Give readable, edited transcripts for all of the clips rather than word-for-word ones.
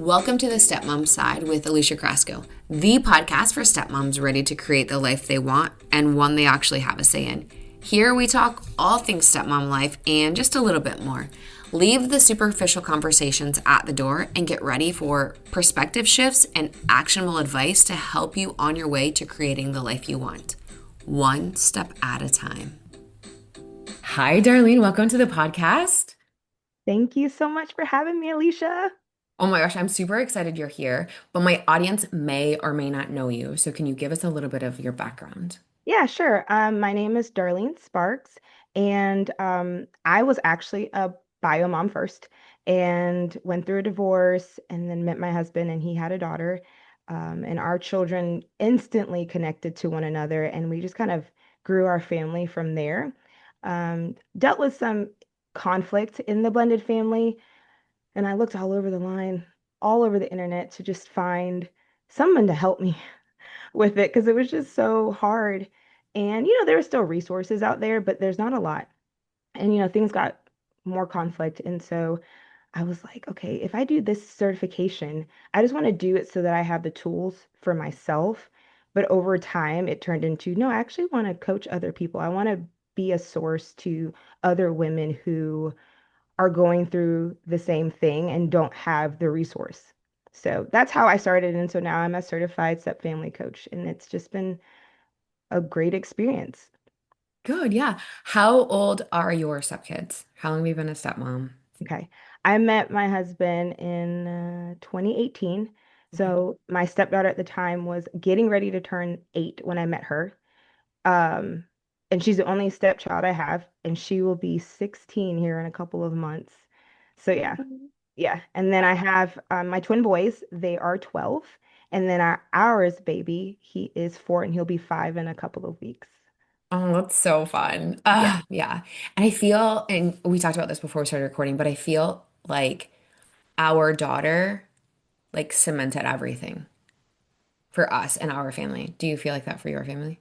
Welcome to the Stepmom Side with Alicia Krasko, the podcast for stepmoms ready to create the life they want and one they actually have a say in. Here we talk all things stepmom life and just a little bit more. Leave the superficial conversations at the door and get ready for perspective shifts and actionable advice to help you on your way to creating the life you want, one step at a time. Hi, Darlene. Welcome to the podcast. Thank you so much for having me, Alicia. Oh my gosh, I'm super excited you're here, but my audience may or may not know you. So can you give us a little bit of your background? Yeah, sure. My name is Darlene Sparks, and I was actually a bio mom first and went through a divorce and then met my husband, and he had a daughter. And our children instantly connected to one another, and we just kind of grew our family from there. Dealt with some conflict in the blended family, and I looked all over the line, all over the internet to just find someone to help me with it because it was just so hard. And, there are still resources out there, but there's not a lot. And, things got more conflict. And so I was like, okay, if I do this certification, I just want to do it so that I have the tools for myself. But over time, it turned into, no, I actually want to coach other people. I want to be a source to other women who are going through the same thing and don't have the resource. So that's how I started. And so now I'm a certified step family coach, and it's just been a great experience. Good, yeah. How old are your stepkids? How long have you been a stepmom? Okay. I met my husband in 2018. Okay. So my stepdaughter at the time was getting ready to turn 8 when I met her. Um, and she's the only stepchild I have, and she will be 16 here in a couple of months. So yeah, yeah. And then I have my twin boys. They are 12. And then ours baby, he is 4 and he'll be 5 in a couple of weeks. Oh, that's so fun. Yeah. Yeah. And I feel, and we talked about this before we started recording, but I feel like our daughter like cemented everything for us and our family. Do you feel like that for your family?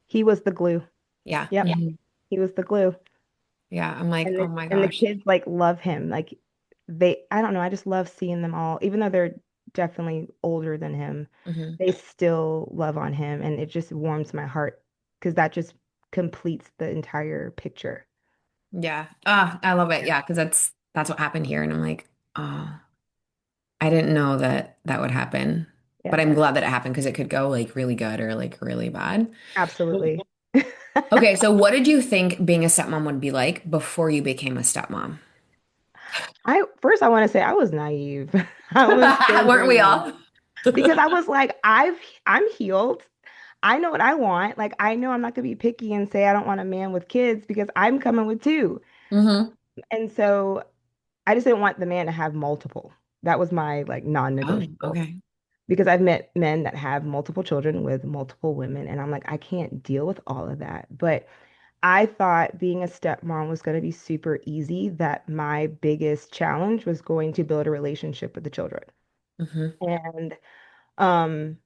He was the glue. Yeah. Yep. Mhm. He was the glue. Yeah. I'm like, And oh the, my and the gosh. kids like love him. Like I don't know, I just love seeing them all, even though they're definitely older than him, Hmm. they still love on him. And it just warms my heart because that just completes the entire picture. Yeah. Ah, I love it. Yeah. Yeah, because that's what happened here. And I'm like, oh, I didn't know that that would happen. But Yeah, I'm glad that it happened because it could go like really good or like really bad. absolutely. Okay, so what did you think being a stepmom would be like before you became a stepmom? I want to say I was naive. I was so Weren't we naive all? because I was like, I'm healed. I know what I want. Like I know I'm not gonna be picky and say I don't want a man with kids because I'm coming with two. Hmm. And so I just didn't want the man to have multiple. That was my like Oh, non-negotiable. okay. Because I've met men that have multiple children with multiple women, and I'm like, I can't deal with all of that. But I thought being a stepmom was going to be super easy, that my biggest challenge was going to build a relationship with the children. Hmm. And um,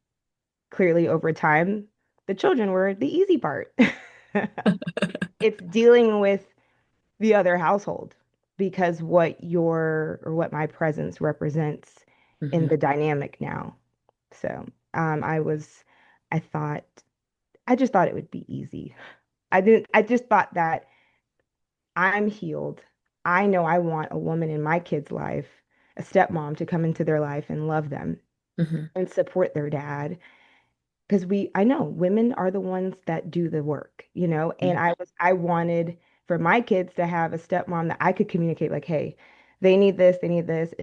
clearly over time, the children were the easy part. It's dealing with the other household because what my presence represents in Hmm. the dynamic now. So I was, I thought, I just thought it would be easy. I just thought that I'm healed. I know I want a woman in my kid's life, a stepmom, to come into their life and love them Hmm. and support their dad. Because I know women are the ones that do the work, and I wanted for my kids to have a stepmom that I could communicate like, hey, they need this,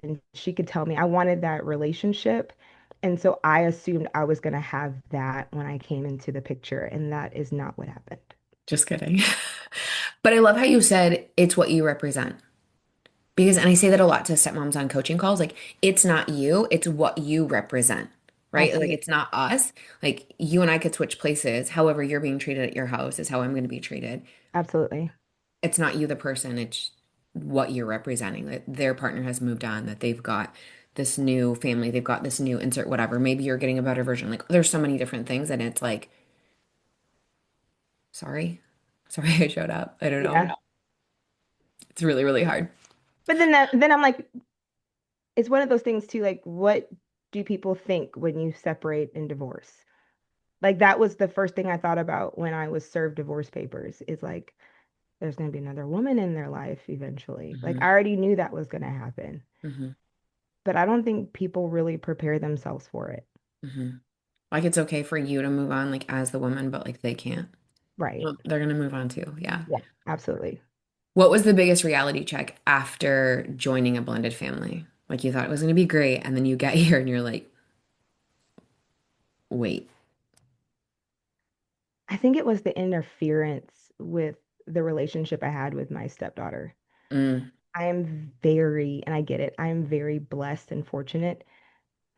and she could tell me. I wanted that relationship. And so I assumed I was going to have that when I came into the picture, and that is not what happened. Just kidding. But I love how you said it's what you represent. Because, and I say that a lot to stepmoms on coaching calls, like it's not you, it's what you represent, right? Like it's Absolutely. not us. Like you and I could switch places. However, you're being treated at your house is how I'm going to be treated. Absolutely. It's not you, the person, it's what you're representing. That their partner has moved on, that they've got this new family, they've got this new insert, whatever. Maybe you're getting a better version. Like there's so many different things, and it's like, sorry, sorry I showed up. I don't know. Yeah. It's really, really hard. But then I'm like, it's one of those things too, like what do people think when you separate and divorce? Like that was the first thing I thought about when I was served divorce papers is like there's going to be another woman in their life eventually. Like I Hmm. already knew that was going to happen, Hmm. but I don't think people really prepare themselves for it. Hmm. Like it's okay for you to move on, like as the woman, but like they can't. Right. Well, they're gonna move on too. Yeah. Yeah, absolutely. What was the biggest reality check after joining a blended family? Like you thought it was gonna be great, and then you get here and you're like, wait. I think it was the interference with the relationship I had with my stepdaughter. Mm, I am very, and I get it, I am very blessed and fortunate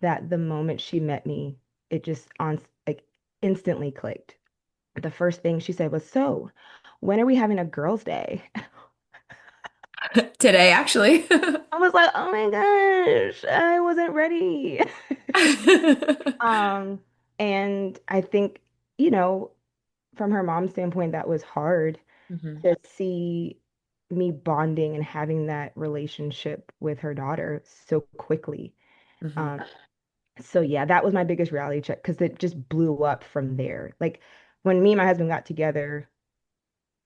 that the moment she met me, it just on like instantly clicked. The first thing she said was, "So, when are we having a girls' day?" today, actually. I was like, "Oh my gosh, I wasn't ready." Um, and I think, you know, from her mom's standpoint, that was hard Hmm. to see me bonding and having that relationship with her daughter so quickly. Hmm. Um, so yeah, that was my biggest reality check because it just blew up from there. Like when me and my husband got together,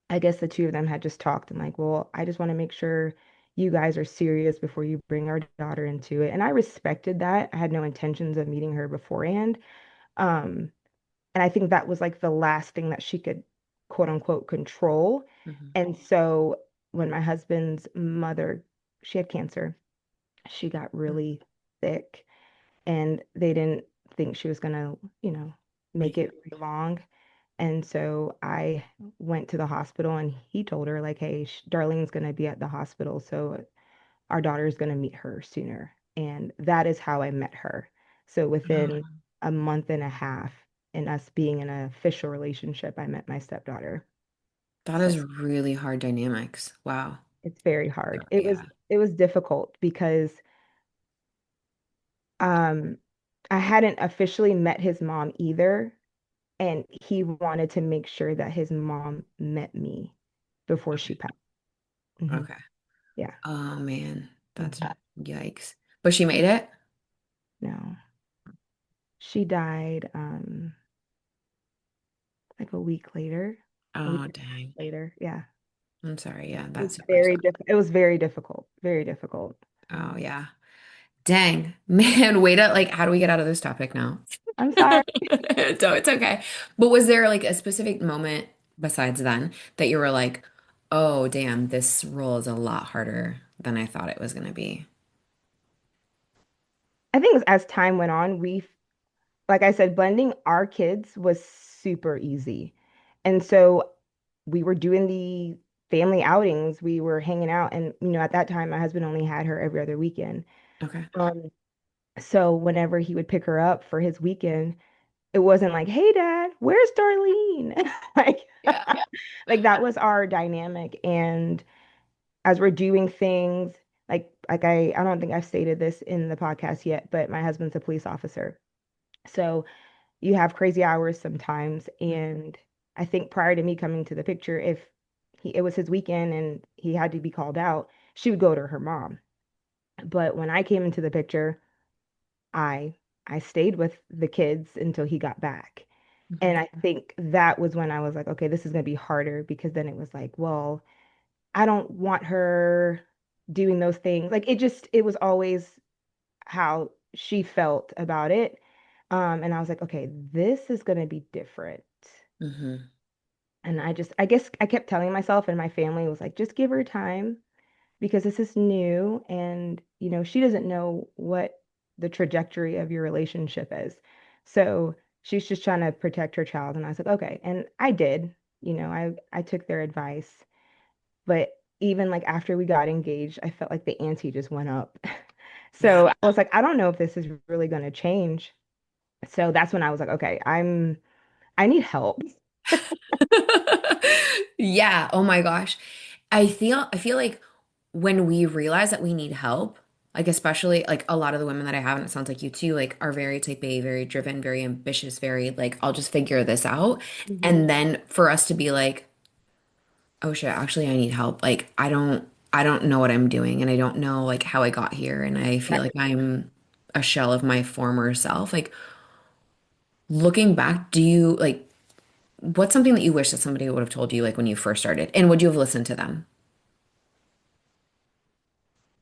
I guess the two of them had just talked and like, well, I just want to make sure you guys are serious before you bring our daughter into it. And I respected that. I had no intentions of meeting her beforehand. Um, and I think that was like the last thing that she could quote unquote control. Hmm. And so when my husband's mother, she had cancer, she got really sick and they didn't think she was gonna, make Make it. it very long. And so I went to the hospital and he told her like, hey, Darlene's gonna be at the hospital, so our daughter's gonna meet her sooner. And that is how I met her. So within Oh, a month and a half in us being in an official relationship, I met my stepdaughter. that So is really hard dynamics. Wow. it's very hard. It was Yeah. it was difficult because um I hadn't officially met his mom either. And he wanted to make sure that his mom met me before she passed. Hmm. Okay. Yeah. Oh man, that's Mhm. yikes. But she made it? No, she died like a week later, a week Oh and a half dang. later. Yeah. I'm sorry. Yeah, It was that's super very sad. difficult. It was very difficult. Very difficult. Oh yeah. Dang. Man, wait up. Like, how do we get out of this topic now? I'm sorry. So it's okay. But was there like a specific moment besides then that you were like, oh damn, this role is a lot harder than I thought it was gonna be? I think as time went on, like I said, blending our kids was super easy. And so we were doing the family outings, we were hanging out. And, at that time, my husband only had her every other weekend. Okay. Um, so whenever he would pick her up for his weekend, it wasn't like, hey, Dad, where's Darlene? Like, Yeah. like that was our dynamic. And as we're doing things, like I don't think I've stated this in the podcast yet, but my husband's a police officer. So you have crazy hours sometimes. And I think prior to me coming to the picture, if it was his weekend and he had to be called out, she would go to her mom. But when I came into the picture, I I stayed with the kids until he got back. And Mhm. I think that was when I was like, okay, this is going to be harder because then it was like, well, I don't want her doing those things. Like it was always how she felt about it. And I was like, okay, this is going to be different. Mhm. And I guess I kept telling myself and my family was like, just give her time because this is new and, she doesn't know what the trajectory of your relationship is. So she's just trying to protect her child. And I said, okay. And I did, I took their advice. But even like after we got engaged, I felt like the ante just went up. Yeah. So I was like, I don't know if this is really going to change. So that's when I was like, okay, I need help. Yeah. Oh my gosh. I feel like when we realize that we need help, like especially like a lot of the women that I have, and it sounds like you too, like are very type A, very driven, very ambitious, very like, I'll just figure this out. Mhm. And then for us to be like, oh shit, actually I need help. Like I don't. I don't know what I'm doing and I don't know like how I got here and I feel like Right. I'm a shell of my former self. Like looking back, do you like what's something that you wish that somebody would have told you like when you first started? And would you have listened to them?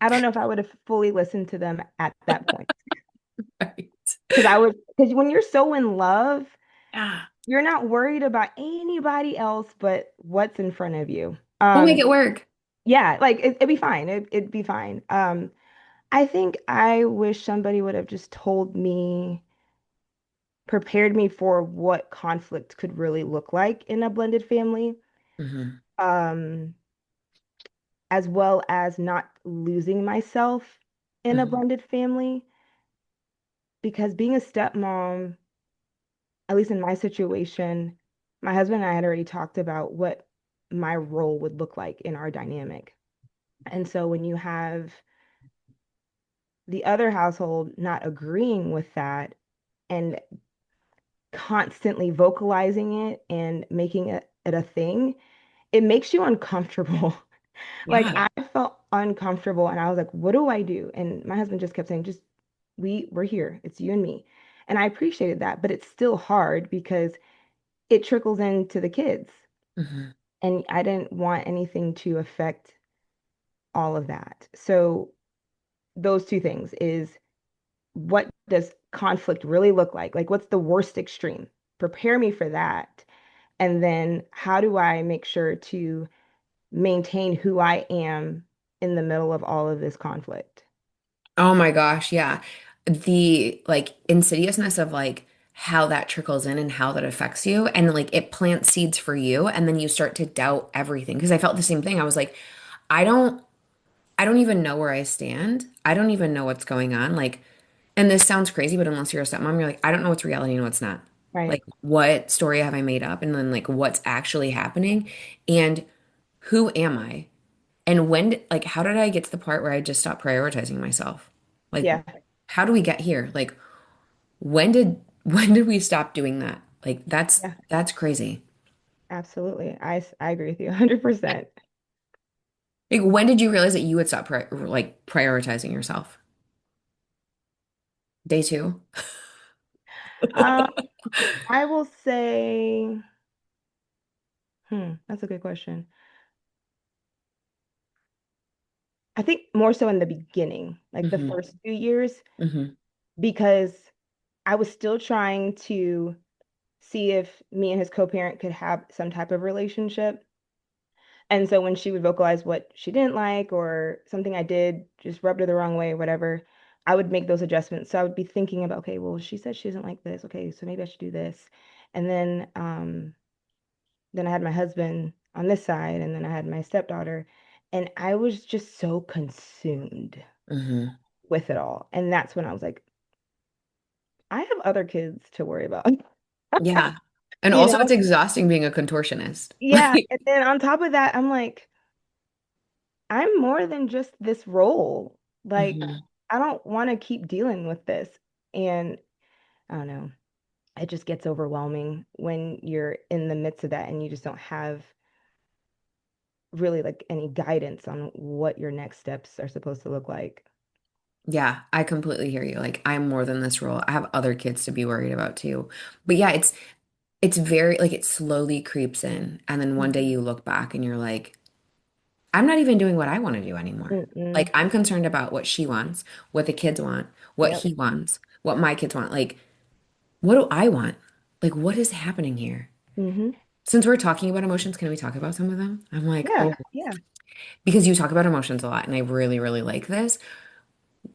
I don't know if I would have fully listened to them at that point. Right. Because when you're so in love, Yeah. you're not worried about anybody else but what's in front of you. We'll make it work. Yeah, like it'd be fine. It'd be fine. I think I wish somebody would have just told me, prepared me for what conflict could really look like in a blended family, Hmm. um, as well as not losing myself in a Hmm. blended family. Because being a stepmom, at least in my situation, my husband and I had already talked about what my role would look like in our dynamic. And so when you have the other household not agreeing with that and constantly vocalizing it and making it a thing, it makes you uncomfortable. Like Yeah. I felt uncomfortable and I was like, what do I do? And my husband just kept saying, just we're here. It's you and me. And I appreciated that, but it's still hard because it trickles into the kids. Hmm. And I didn't want anything to affect all of that. So those two things is, what does conflict really look like? Like what's the worst extreme? Prepare me for that. And then how do I make sure to maintain who I am in the middle of all of this conflict? Oh my gosh, yeah. The like insidiousness of like how that trickles in and how that affects you and like it plants seeds for you and then you start to doubt everything because I felt the same thing. I was like, I don't I don't even know where I stand. I don't even know what's going on. Like, and this sounds crazy, but unless you're a stepmom, you're like, I don't know what's reality and what's not. Right. Like, what story have I made up? And then like what's actually happening? And who am I? And like, how did I get to the part where I just stopped prioritizing myself? Like, Yeah. how do we get here? Like, when did we stop doing that? Like, Yeah. that's crazy. Absolutely. I agree with you 100%. Like, when did you realize that you would stop like prioritizing yourself? Day two? Um, I will say, that's a good question. I think more so in the beginning, like the Hmm. first few years, Hmm. because I was still trying to see if me and his co-parent could have some type of relationship. And so when she would vocalize what she didn't like or something I did just rubbed her the wrong way or whatever, I would make those adjustments. So I would be thinking about, okay, well, she said she doesn't like this. Okay, so maybe I should do this. And then I had my husband on this side, and then I had my stepdaughter, and I was just so consumed Hmm. with it all. And that's when I was like, I have other kids to worry about. Yeah. And You also it's know? exhausting being a contortionist. Yeah. And then on top of that, I'm like, I'm more than just this role. Like, Mhm. I don't want to keep dealing with this. And I don't know, it just gets overwhelming when you're in the midst of that and you just don't have really like any guidance on what your next steps are supposed to look like. Yeah, I completely hear you. Like I'm more than this role. I have other kids to be worried about too. But yeah, it's very like it slowly creeps in and then one day Mhm. you look back and you're like, I'm not even doing what I want to do anymore. Like Mm-mm. I'm concerned about what she wants, what the kids want, what Yep. he wants, what my kids want. Like what do I want? Like what is happening here? Hmm. Since we're talking about emotions, can we talk about some of them? I'm like, Yeah. oh, Yeah. because you talk about emotions a lot and I really, really like this.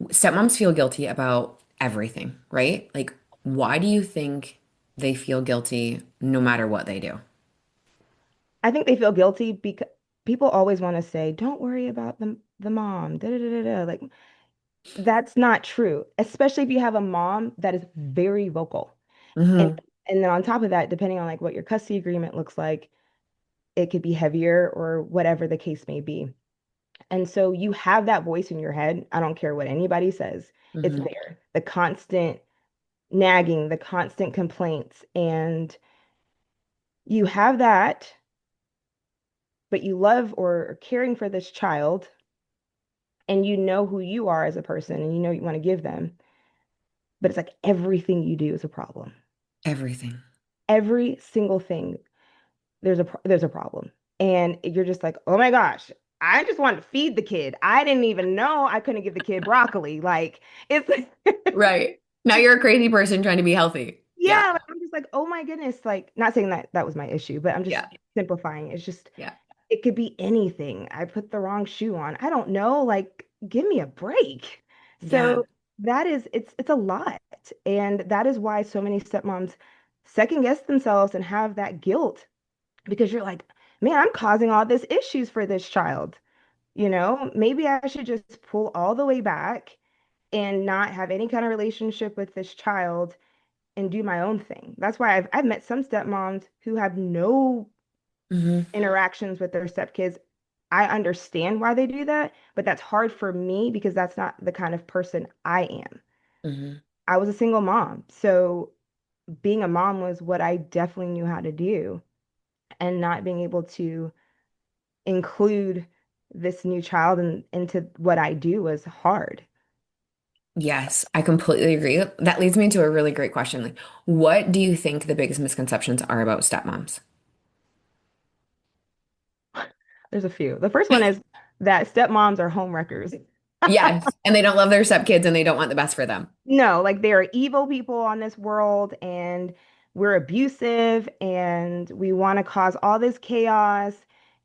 Stepmoms feel guilty about everything, right? Like, why do you think they feel guilty no matter what they do? I think they feel guilty because people always want to say, don't worry about the mom. Da, da, da, da, da. Like that's not true, especially if you have a mom that is very vocal. And Hmm. and then on top of that, depending on like what your custody agreement looks like, it could be heavier or whatever the case may be. And so you have that voice in your head. I don't care what anybody says. It's Hmm. there. The constant nagging, the constant complaints, and you have that, but you love or are caring for this child. and you know who you are as a person and you know you want to give them, but it's like everything you do is a problem. Everything. Every single thing, there's a problem. And you're just like, "Oh my gosh, I just wanted to feed the kid. I didn't even know I couldn't give the kid broccoli." Like it's Right. Now you're a crazy person trying to be healthy. Yeah. yeah, like, I'm just like, "Oh my goodness." Like not saying that that was my issue, but I'm just Yeah. simplifying. It's just Yeah. it could be anything. I put the wrong shoe on. I don't know. Like, give me a break. Yeah. So that is it's a lot. And that is why so many stepmoms second guess themselves and have that guilt because you're like, man, I'm causing all these issues for this child. Maybe I should just pull all the way back and not have any kind of relationship with this child and do my own thing. That's why I've met some stepmoms who have no Hmm. interactions with their stepkids. I understand why they do that, but that's hard for me because that's not the kind of person I am. Hmm. I was a single mom. So being a mom was what I definitely knew how to do, and not being able to include this new child into what I do was hard. Yes, I completely agree. That leads me to a really great question. Like, what do you think the biggest misconceptions are about stepmoms? There's a few. The first one is that stepmoms are home wreckers. Yes. And they don't love their stepkids and they don't want the best for them. No, like they are evil people on this world and we're abusive and we want to cause all this chaos.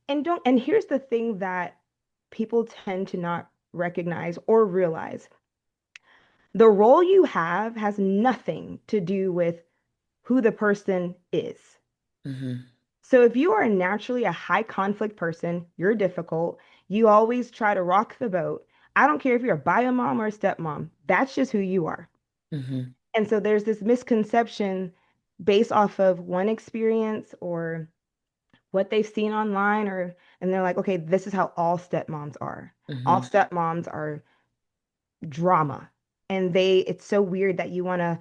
And here's the thing that people tend to not recognize or realize. The role you have has nothing to do with who the person is. Hmm. So if you are naturally a high conflict person, you're difficult, you always try to rock the boat. I don't care if you're a bio mom or a stepmom, that's just who you are. Hmm. And so there's this misconception based off of one experience or what they've seen online, or and they're like, okay, this is how all stepmoms are. All Hmm. stepmoms are drama. And it's so weird that you want to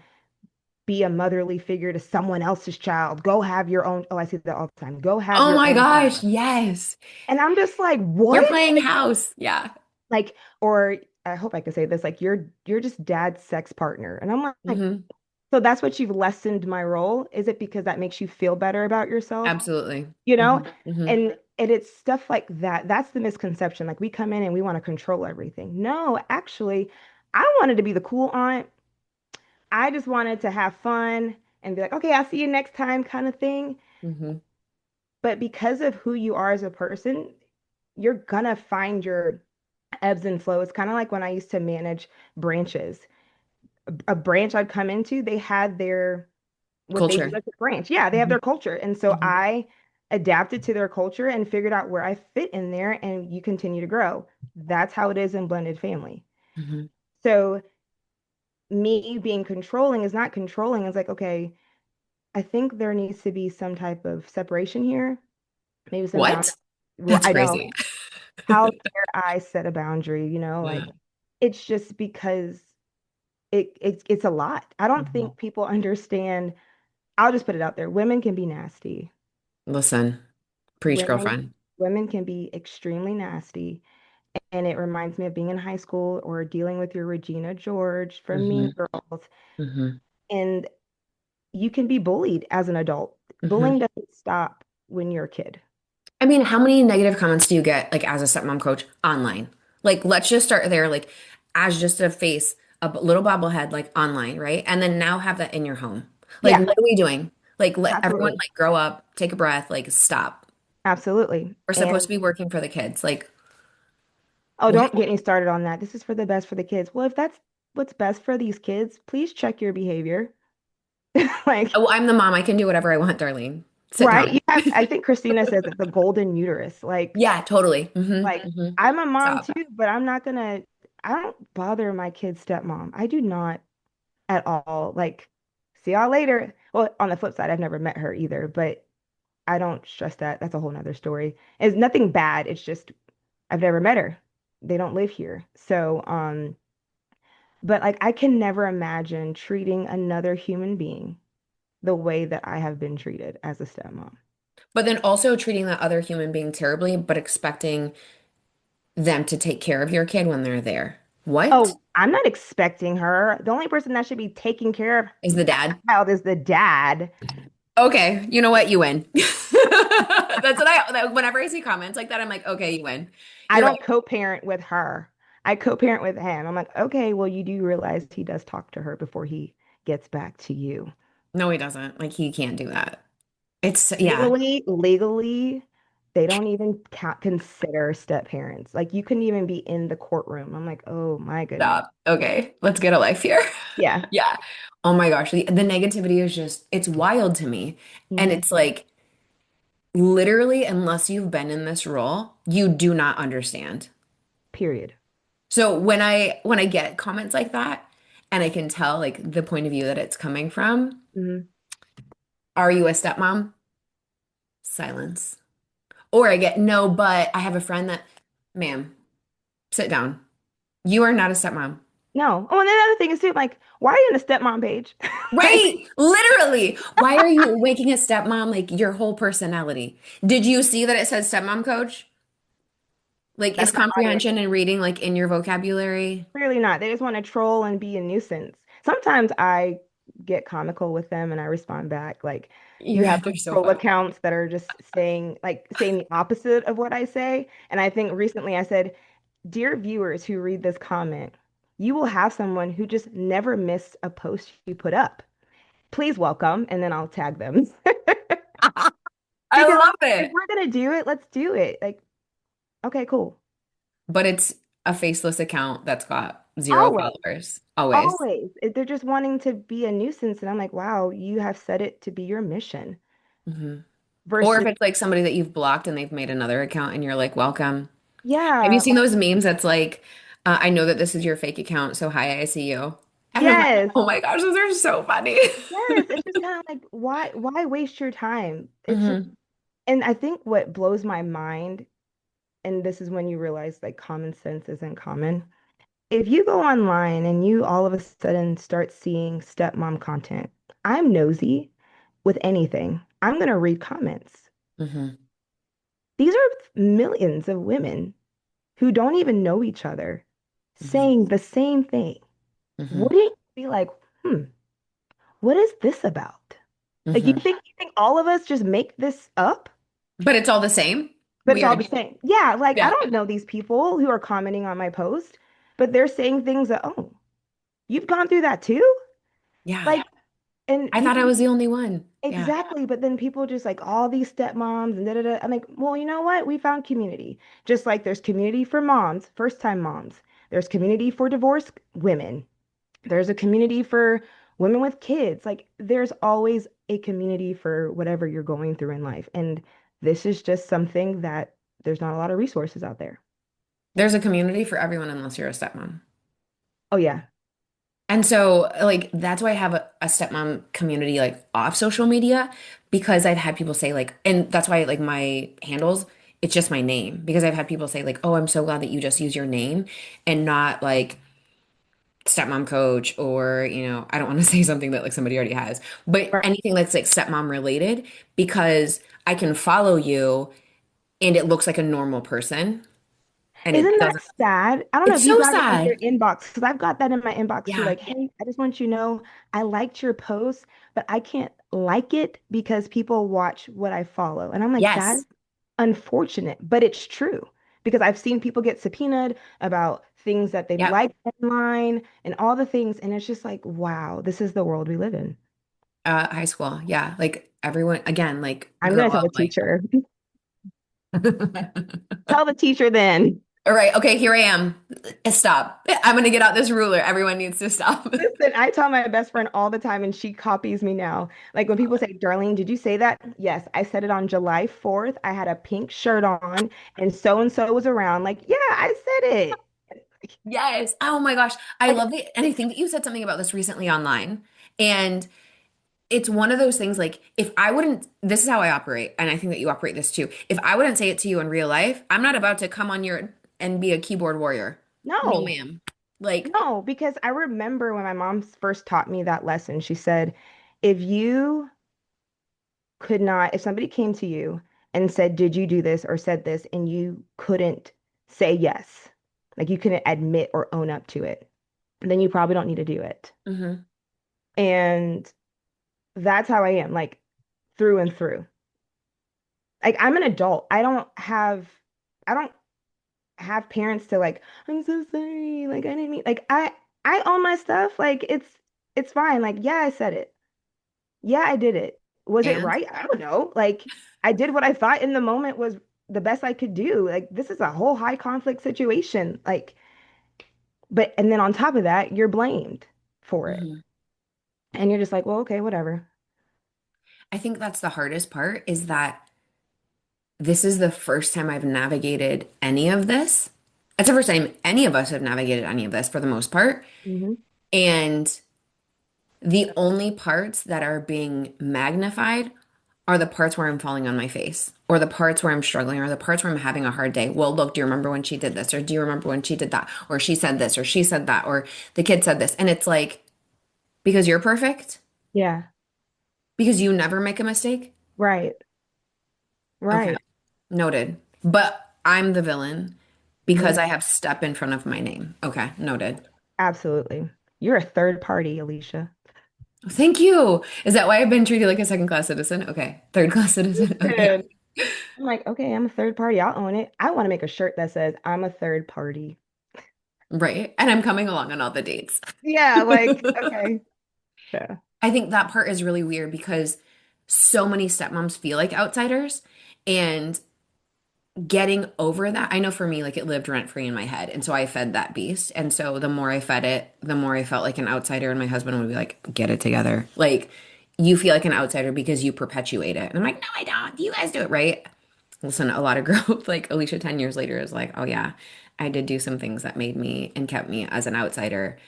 be a motherly figure to someone else's child. Go have your own. Oh, I see that all the time. Go have Oh your my own gosh, child. yes. And I'm just like, You're what? playing house. Yeah. Like, or I hope I can say this, like you're just dad's sex partner. And I'm like, Hmm. so that's what you've lessened my role? Is it because that makes you feel better about yourself? Absolutely. You Hmm. know? Hmm. And it's stuff like that. That's the misconception. Like we come in and we want to control everything. No, actually, I wanted to be the cool aunt. I just wanted to have fun and be like, okay, I'll see you next time kind of thing. Hmm. But because of who you are as a person, you're gonna find your ebbs and flows. It's kind of like when I used to manage branches. A branch I'd come into, they had their what they do Culture. as a branch. Yeah, they have Hmm. their culture. And so Hmm. I adapted to their culture and figured out where I fit in there and you continue to grow. That's how it is in blended family. Hmm. So me being controlling is not controlling. It's like, okay, I think there needs to be some type of separation here, maybe some boundary. What? Well, That's I know. crazy. How dare I set a boundary, Yeah. like it's just because it's a lot. I don't Mhm. think people understand. I'll just put it out there. Women can be nasty. Listen, preach, Women girlfriend. women can be extremely nasty. And it reminds me of being in high school or dealing with your Regina George from Mean Hmm. Girls. Hmm. And you can be bullied as an adult. Hmm. Bullying doesn't stop when you're a kid. I mean, how many negative comments do you get, like, as a stepmom coach online? Like, let's just start there, like, as just a face, a little bobblehead, like, online, right? And then now have that in your home. Like, Yeah, what are we doing? Like, let everyone, absolutely. like, grow up, take a breath, like, stop. Absolutely. We're supposed to And be working for the kids. Like, oh, what? don't get me started on that. This is for the best for the kids. Well, if that's what's best for these kids, please check your behavior. Like, Oh, I'm the mom. I can do whatever I want, Darlene. Sit right? down. You have, I think Christina says it, the golden uterus. Yeah, totally. Like Hmm. I'm a mom Stop. too, but I don't bother my kid's stepmom. I do not at all. Like, see y'all later. Well, on the flip side, I've never met her either, but I don't stress that. That's a whole nother story. It's nothing bad. It's just I've never met her. They don't live here. So, but like I can never imagine treating another human being the way that I have been treated as a stepmom. But then also treating that other human being terribly, but expecting them to take care of your kid when they're there. What Oh, I'm not expecting her. The only person that should be taking care of is the dad? child is the dad. Okay, you know what? You win. Whenever I see comments like that, I'm like, okay, you win. I You're right. don't co-parent with her. I co-parent with him. I'm like, okay, well, you do realize he does talk to her before he gets back to you. No, he doesn't. Like, he can't do that. It's, yeah, Legally, they don't even consider step parents. Like you couldn't even be in the courtroom. I'm like, oh my goodness. stop. Okay, let's get a life here. Yeah. Yeah. Oh my gosh. The negativity is just, it's wild to me. And Mhm. it's like, literally, unless you've been in this role, you do not understand. Period. So when I get comments like that, and I can tell like the point of view that it's coming from, Mhm. are you a stepmom? Silence. Or I get, no, but I have a friend that, ma'am, sit down. You are not a stepmom. No. Oh, and then the other thing is too, like, why are you in a stepmom page? Like, Right. Literally. Why are you making a stepmom like your whole personality? Did you see that it says stepmom coach? Like, is that's not comprehension audience. and reading like in your vocabulary? Clearly not. They just want to troll and be a nuisance. Sometimes I get comical with them and I respond back. Like you have They're these so troll funny. accounts that are just saying the opposite of what I say. And I think recently I said, dear viewers who read this comment, you will have someone who just never missed a post you put up. Please welcome, and then I'll tag them. I Because love if it. we're gonna do it, let's do it. Like, okay, cool. But it's a faceless account that's got zero Always. followers. Always. Always. They're just wanting to be a nuisance. And I'm like, wow, you have set it to be your mission Hmm. Or if versus, it's like somebody that you've blocked and they've made another account and you're like, welcome. Have you yeah, seen those memes that's like, I know that this is your fake account, so hi, I see you. And I'm like, yes, oh my gosh, those are so funny. yes. It's just kind of like, why waste your time? It's just, Hmm. and I think what blows my mind, and this is when you realize like common sense isn't common. If you go online and you all of a sudden start seeing stepmom content, I'm nosy with anything. I'm going to read comments. Hmm. These are millions of women who don't even know each other Hmm. saying the same thing. Hmm. Wouldn't you be like, hmm, what is this about? Like Hmm. you think all of us just make this up, But it's all the same. but it's We are. all the same. Yeah, like I Yeah. don't know these people who are commenting on my post, but they're saying things that, oh, you've gone through that too? Yeah. Like, and I thought I people was the only one. Yeah. exactly, but then people just like all these stepmoms and da da da. I'm like, well, you know what? We found community. Just like there's community for moms, first time moms. There's community for divorced women. There's a community for women with kids. Like there's always a community for whatever you're going through in life. And this is just something that there's not a lot of resources out there. There's a community for everyone unless you're a stepmom. Oh yeah. And so, like, that's why I have a stepmom community, like, off social media, because I've had people say, like, and that's why, like, my handles, it's just my name, because I've had people say, like, oh, I'm so glad that you just use your name and not, like, stepmom coach or, I don't want to say something that, like, somebody already has, but Right. anything that's, like, stepmom related, because I can follow you and it looks like a normal person and it Isn't that doesn't, sad? I don't know it's if you so got it in your sad. inbox because I've got that in my inbox too. Yeah. Like, hey, I just want you to know I liked your post, but I can't like it because people watch what I follow. And I'm like, that is Yes. unfortunate, but it's true because I've seen people get subpoenaed about things that they've Yep. liked online and all the things. And it's just like, wow, this is the world we live in. High school. Yeah. Like everyone, again, like I'm grow gonna tell up, the like. teacher. Tell the teacher then. All right. Okay. Here I am. Stop. I'm going to get out this ruler. Everyone needs to stop. Listen, I tell my best friend all the time, and she copies me now. Like when people say, Darlene, did you say that? Yes, I said it on July 4th. I had a pink shirt on, and so was around. Like, yeah, I said it. Yes. Oh my gosh. I Like, love it. And I think that you said something about this recently online. And it's one of those things like, if I wouldn't, this is how I operate. And I think that you operate this too. If I wouldn't say it to you in real life, I'm not about to come on your and be a keyboard warrior. No, no, ma'am. Like, no, because I remember when my mom first taught me that lesson, she said, if you could not, if somebody came to you and said, did you do this or said this, and you couldn't say yes. Like you can admit or own up to it. Then you probably don't need to do it. Mm-hmm. And that's how I am, like through and through. Like I'm an adult. I don't have parents to like, I'm so sorry. Like I didn't mean like I own my stuff. Like it's fine. Like, yeah, I said it. Yeah, I did it. Was it And right? I don't know. Like I did what I thought in the moment was the best I could do. Like this is a whole high conflict situation. Like, but and then on top of that, you're blamed for it. Mhm. And you're just like, well, okay, whatever. I think that's the hardest part is that this is the first time I've navigated any of this. It's the first time any of us have navigated any of this for the most part. Hmm. And the only parts that are being magnified are the parts where I'm falling on my face, or the parts where I'm struggling, or the parts where I'm having a hard day. Well, look, do you remember when she did this? Or do you remember when she did that? Or she said this, or she said that, or the kid said this. And it's like, because you're perfect, Yeah. because you never make a mistake. Right. Okay, Right. noted. But I'm the villain Hmm. because I have step in front of my name. Okay, noted. Absolutely. You're a third party, Alicia. Thank you. Is that why I've been treated like a second class citizen? Okay, third class citizen. Okay. Listen. I'm like, okay, I'm a third party. I'll own it. I want to make a shirt that says I'm a third party. Right. And I'm coming along on all the dates. Yeah, like, okay. Yeah. I think that part is really weird because so many stepmoms feel like outsiders and getting over that. I know for me, like it lived rent free in my head. And so I fed that beast. And so the more I fed it, the more I felt like an outsider. And my husband would be like, get it together. Like you feel like an outsider because you perpetuate it. And I'm like, no, I don't. You guys do it right. Listen, a lot of growth. Like Alicia 10 years later is like, oh yeah, I did do some things that made me and kept me as an outsider.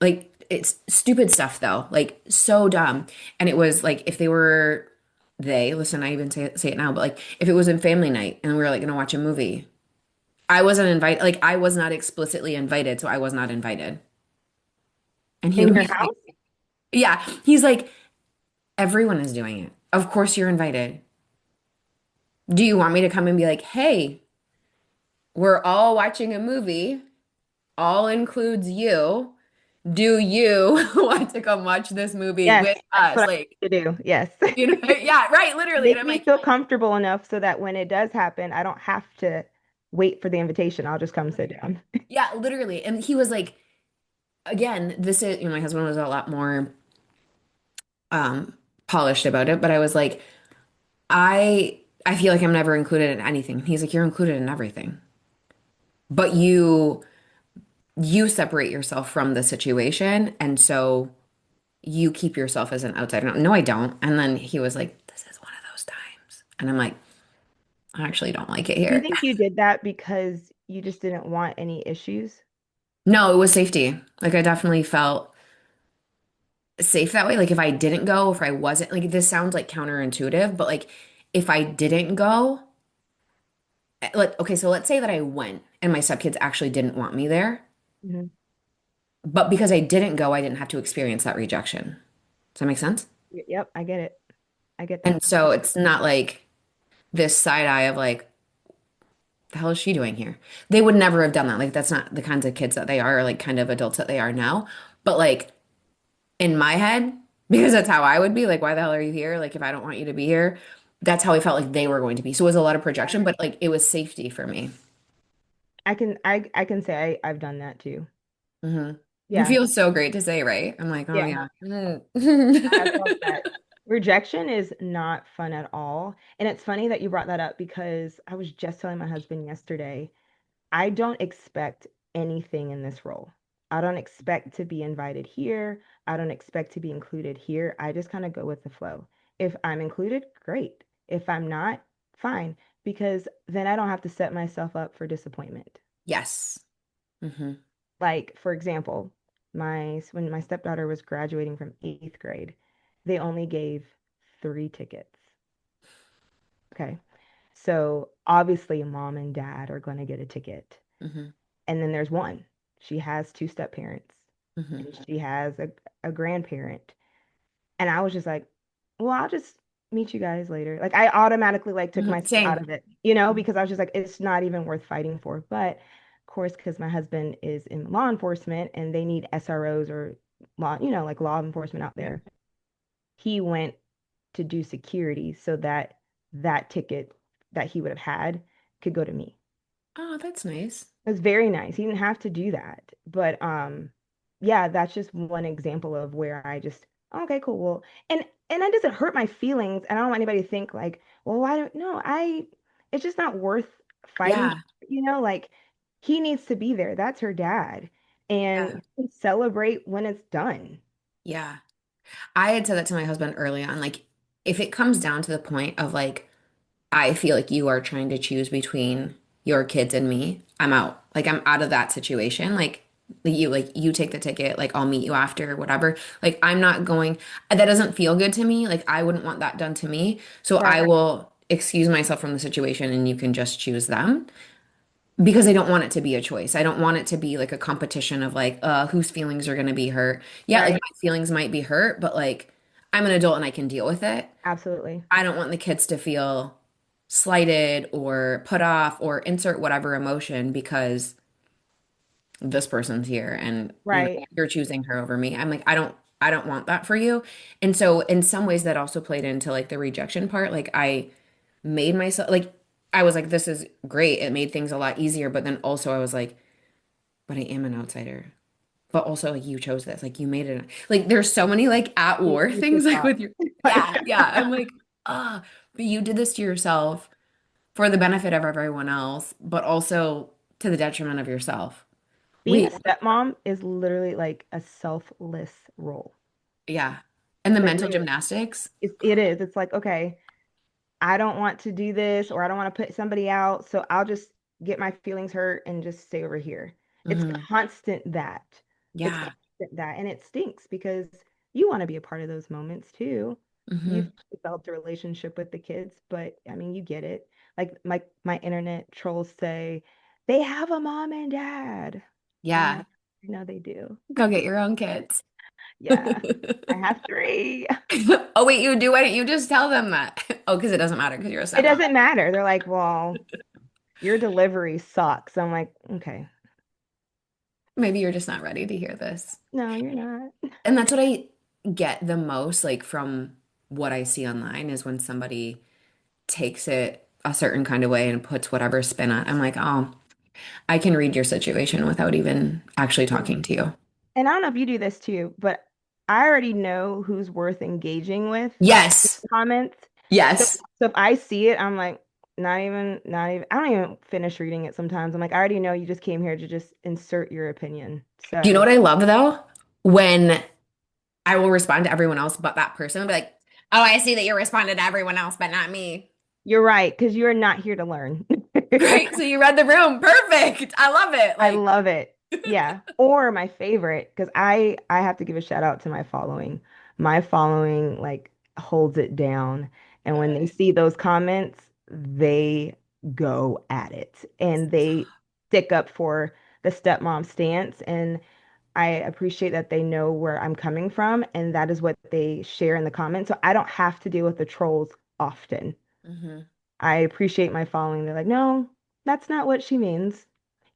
Like it's stupid stuff though, like so dumb. And it was like if they were listen, I even say it now, but like if it was in family night and we were like gonna watch a movie, I wasn't invited. Like I was not explicitly invited, so I was not invited. And he In would your be like, house? yeah, he's like, everyone is doing it. Of course you're invited. Do you want me to come and be like, hey, we're all watching a movie, all includes you. Do you want to come watch this movie Yes, with that's us? what Like, I need to do. Yes. you know, yeah, right, literally. And Make I'm me like, feel comfortable enough so that when it does happen, I don't have to wait for the invitation. I'll just come sit down. yeah, literally. And he was like, again, this is, my husband was a lot more um polished about it, but I was like, I feel like I'm never included in anything. And he's like, you're included in everything. But you separate yourself from the situation, and so you keep yourself as an outsider. No, I don't. And then he was like, this is one of those times. And I'm like, I actually don't like it Do you here. think you did that because you just didn't want any issues? No, it was safety. Like I definitely felt safe that way. Like if I didn't go, if I wasn't, like this sounds like counterintuitive, but like if I didn't go, like okay, so let's say that I went and my stepkids actually didn't want me there, Hmm. but because I didn't go, I didn't have to experience that rejection. Does that make sense? Yep, I get it. I get And that. so it's not like this side eye of like, the hell is she doing here? They would never have done that. Like that's not the kinds of kids that they are, or like kind of adults that they are now. But like in my head, because that's how I would be, like, why the hell are you here? Like if I don't want you to be here, that's how I felt like they were going to be. So it was a lot of projection, but like it was safety for me. I can say I've done that too. Hmm. It Yeah. feels so great to say, right? I'm like, oh Yeah. yeah. I have felt that. Rejection is not fun at all. And it's funny that you brought that up because I was just telling my husband yesterday, I don't expect anything in this role. I don't expect to be invited here. I don't expect to be included here. I just kind of go with the flow. If I'm included, great. If I'm not, fine, because then I don't have to set myself up for disappointment. Yes. Hmm. Like, for example, when my stepdaughter was graduating from eighth grade, they only gave 3 tickets. Okay. So obviously, mom and dad are going to get a ticket. Hmm. And then there's one. She has two step parents Hmm. and she has a grandparent. And I was just like, well, I'll just, meet you guys later. Like I automatically like took Mhm. myself out Same. of it, because I was just like, it's not even worth fighting for. But of course, because my husband is in law enforcement and they need SROs or law, like law enforcement out there, he went to do security so that that ticket that he would have had could go to me. Oh, that's nice. It was very nice. He didn't have to do that. But yeah, that's just one example of where I just, okay, cool. Well, and that doesn't hurt my feelings. And I don't want anybody to think like, well, why don't no, it's just not worth fighting, Yeah. like he needs to be there. That's her dad. Yeah. And celebrate when it's done. Yeah. I had said that to my husband early on. Like, if it comes down to the point of like, I feel like you are trying to choose between your kids and me, I'm out. Like, I'm out of that situation. Like you take the ticket, like I'll meet you after, whatever. Like, I'm not going, that doesn't feel good to me. Like, I wouldn't want that done to me. So I Right. will excuse myself from the situation and you can just choose them because I don't want it to be a choice. I don't want it to be like a competition of like, whose feelings are going to be hurt. Yeah, like Right. my feelings might be hurt, but like I'm an adult and I can deal with it. Absolutely. I don't want the kids to feel slighted or put off or insert whatever emotion because this person's here and Right. you're choosing her over me. I'm like, I don't want that for you. And so in some ways that also played into like the rejection part. Like I made myself like I was like, this is great. It made things a lot easier. But then also I was like, but I am an outsider. But also like you chose this. Like you made it. Like there's so many like at war You should things like talk. with your yeah, yeah. I'm like, but you did this to yourself for the benefit of everyone else, but also to the detriment of yourself. Being a Wait, stepmom is literally like a selfless role. yeah. And the Like mental literally, gymnastics. it is. It's like, okay, I don't want to do this or I don't want to put somebody out, so I'll just get my feelings hurt and just stay over here. It's Hmm. constant that. It's Yeah. constant that. And it stinks because you want to be a part of those moments too. You've Hmm. developed a relationship with the kids, but I mean, you get it. Like my internet trolls say, they have a mom and dad. Yeah. I know they do. Go get your own kids. Yeah, I have three. Oh, wait, you do? Why don't you just tell them that? Oh, because it doesn't matter because you're a It stepmom. doesn't matter. They're like, well, your delivery sucks. I'm like, okay, Maybe you're just not ready to hear this. no, you're not. And that's what I get the most, like from what I see online, is when somebody takes it a certain kind of way and puts whatever spin on it. I'm like, oh, I can read your situation without even actually Yeah. talking to you. And I don't know if you do this too, but I already know who's worth engaging with in Yes. the comments. So, Yes. so if I see it, I'm like, not even, I don't even finish reading it sometimes. I'm like, I already know you just came here to just insert your opinion. Do you know So what I love though? When I will respond to everyone else but that person and be like, oh, I see that you responded to everyone else, but not me. you're right, because you're not here to learn. Right? So you read the room. Perfect. I love it. I Like, love it. Yeah. Or my favorite, because I have to give a shout out to my following. My following like holds it down. And when they good. see those comments, they go at it and they stick up for the stepmom stance. And I appreciate that they know where I'm coming from, and that is what they share in the comments. So I don't have to deal with the trolls often. Hmm. I appreciate my following. They're like, no, that's not what she means.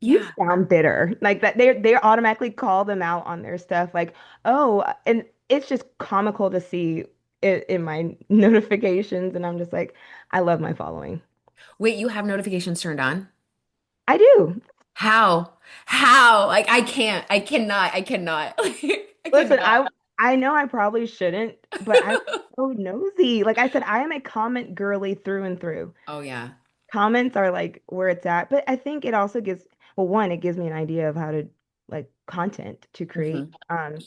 You Yeah. sound bitter. Like that they automatically call them out on their stuff. Like, oh, and it's just comical to see it in my notifications. And I'm just like, I love my following. Wait, you have notifications turned on? I do. How? How? Like, I can't. I cannot. I cannot. I Listen, cannot. I know I probably shouldn't, but I'm so nosy. Like I said, I am a comment girly through and through. Oh, yeah. Comments are like where it's at, but I think it also gives, well, one, it gives me an idea of how to like content to create. Hmm.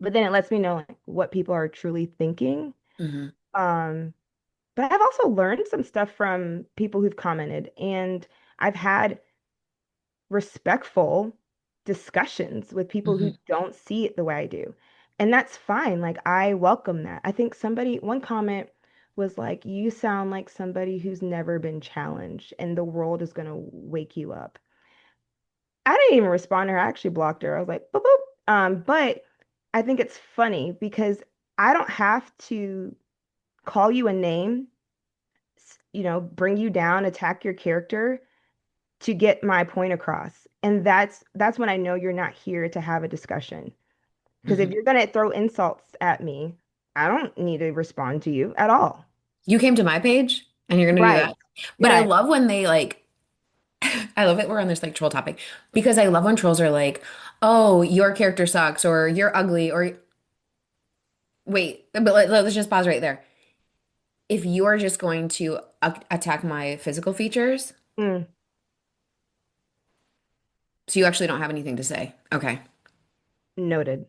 But then it lets me know like what people are truly thinking. Hmm. Um, but I've also learned some stuff from people who've commented, and I've had respectful discussions with people who Hmm. don't see it the way I do. And that's fine. Like I welcome that. I think one comment was like, you sound like somebody who's never been challenged and the world is going to wake you up. I didn't even respond to her. I actually blocked her. I was like, boop, boop. But I think it's funny because I don't have to. call you a name, bring you down, attack your character to get my point across. And that's when I know you're not here to have a discussion. Because if Mhm. you're going to throw insults at me, I don't need to respond to you at all. You came to my page and you're gonna do Right. that. But I Yeah. love when they like, I love it. We're on this like troll topic because I love when trolls are like, "Oh, your character sucks," or "You're ugly," or wait. But let's just pause right there. If you are just going to attack my physical features, Mm, so you actually don't have anything to say. Okay. noted.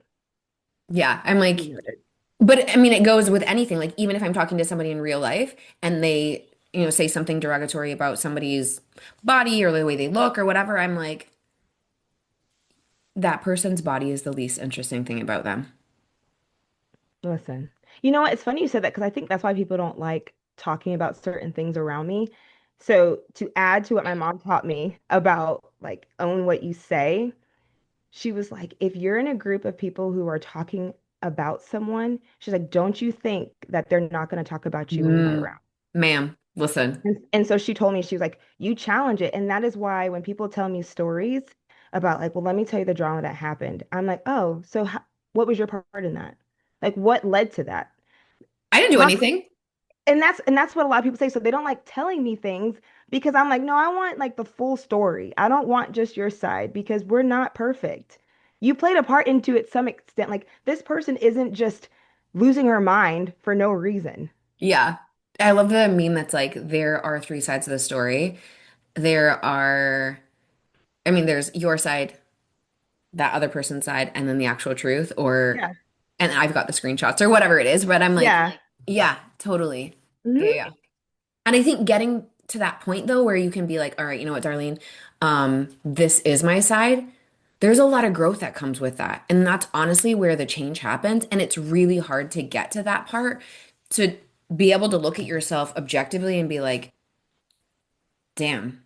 Yeah, I'm like, Noted. but I mean, it goes with anything. Like, even if I'm talking to somebody in real life and they, say something derogatory about somebody's body or the way they look or whatever, I'm like, that person's body is the least interesting thing about them. Listen, you know what? It's funny you said that because I think that's why people don't like talking about certain things around me. So to add to what my mom taught me about like own what you say, she was like, if you're in a group of people who are talking about someone, she's like, don't you think that they're not going to talk about you when you're not Mm, around? ma'am, listen. And so she told me, she was like, you challenge it. And that is why when people tell me stories about like, well, let me tell you the drama that happened. I'm like, oh, so what was your part in that? Like, what led to that? I didn't do Talk. anything. And that's what a lot of people say. So they don't like telling me things because I'm like, no, I want like the full story. I don't want just your side because we're not perfect. You played a part into it some extent. Like this person isn't just losing her mind for no reason. Yeah. I love the meme that's like, there are three sides of the story. There are, I mean, there's your side, that other person's side, and then the actual truth, or, Yeah. and I've got the screenshots or whatever it is, but I'm like, Yeah. yeah, totally. Yeah, Hmm. yeah. And I think getting to that point though, where you can be like, all right, you know what, Darlene, this is my side. There's a lot of growth that comes with that. And that's honestly where the change happens. And it's really hard to get to that part, to be able to look at yourself objectively and be like, damn,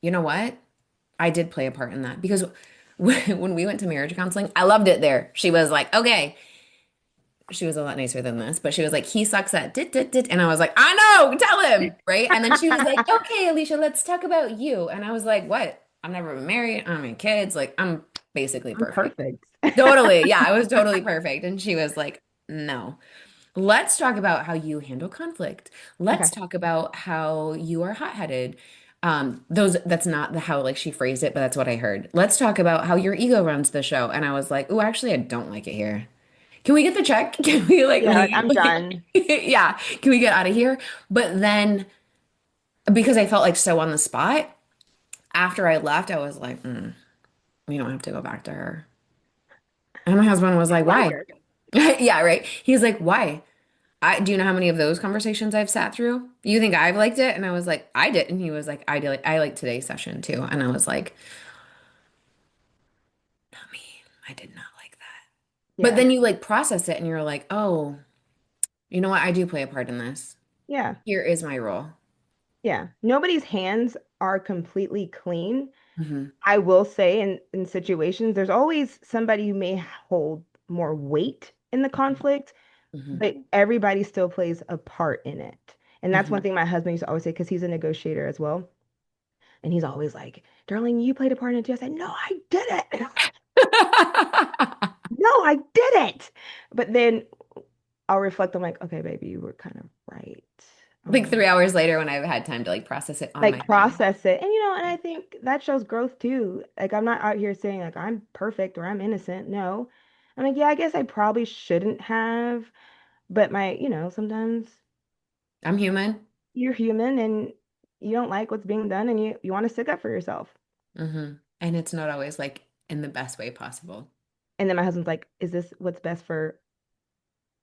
you know what? I did play a part in that. Because when we went to marriage counseling, I loved it there. She was like, okay, she was a lot nicer than this, but she was like, he sucks at dit, dit, dit. And I was like, I know, tell him. Right. And then she was like, okay, Alicia, let's talk about you. And I was like, what? I've never been married. I don't have kids. Like, I'm basically I'm perfect. perfect. Totally. Yeah, I was totally perfect. And she was like, no. Let's talk about how you handle conflict. Let's Okay. talk about how you are hot-headed. That's not the how like she phrased it, but that's what I heard. Let's talk about how your ego runs the show. And I was like, oh, actually, I don't like it here. Can we get the check? Can we like Yeah, like leave? I'm done. Yeah. Can we get out of here? But then because I felt like so on the spot, after I left, I was like, we don't have to go back to her. And my husband was like, Like why? her. Yeah, right. He's like, why? Do you know how many of those conversations I've sat through? You think I've liked it? And I was like, I did. And he was like, I like today's session too. And I was like, not me. I did not like that. But Yeah. then you like process it and you're like, oh, you know what? I do play a part in this. Yeah. Here is my role. Yeah. Nobody's hands are completely clean. Hmm. I will say in situations, there's always somebody who may hold more weight in the conflict, Hmm. but everybody still plays a part in it. And that's one Hmm. thing my husband used to always say, because he's a negotiator as well. And he's always like, Darling, you played a part in it too. I said, no, I didn't. No, I didn't. But then I'll reflect. I'm like, okay, baby, you were kind of right. Like Um, 3 hours later when I've had time to like process it on like my own. process it. And and I think that shows growth too. Like I'm not out here saying like I'm perfect or I'm innocent. No. I'm like, yeah, I guess I probably shouldn't have, but sometimes I'm human. you're human and you don't like what's being done and you want to stick up for yourself. Hmm. And it's not always like in the best way possible. And then my husband's like, is this what's best for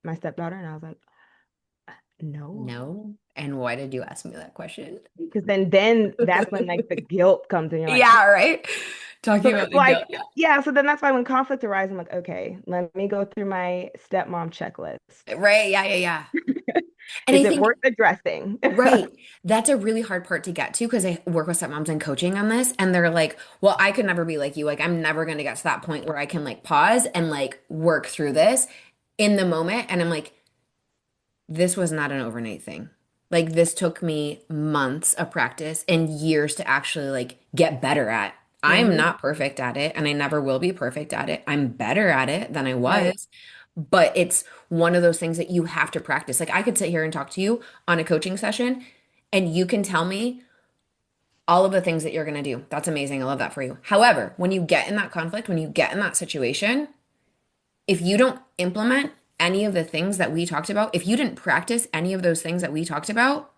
my stepdaughter? And I was like, no. No. And why did you ask me that question? Because then that's when like the guilt comes and you're like, Yeah, right. so Talking about that's the guilt. like, yeah, so then that's why when conflict arises, I'm like, okay, let me go through my stepmom checklist. Yeah. Right. Yeah, yeah, yeah. And Is I it think, worth addressing? right, that's a really hard part to get to because I work with stepmoms and coaching on this, and they're like, well, I could never be like you. Like, I'm never going to get to that point where I can like pause and like work through this in the moment. And I'm like, this was not an overnight thing. Like this took me months of practice and years to actually like get better at. I'm Hmm. not perfect at it and I never will be perfect at it. I'm better at it than I Right. was, but it's one of those things that you have to practice. Like I could sit here and talk to you on a coaching session and you can tell me all of the things that you're going to do. That's amazing. I love that for you. However, when you get in that conflict, when you get in that situation, if you don't implement any of the things that we talked about, if you didn't practice any of those things that we talked about,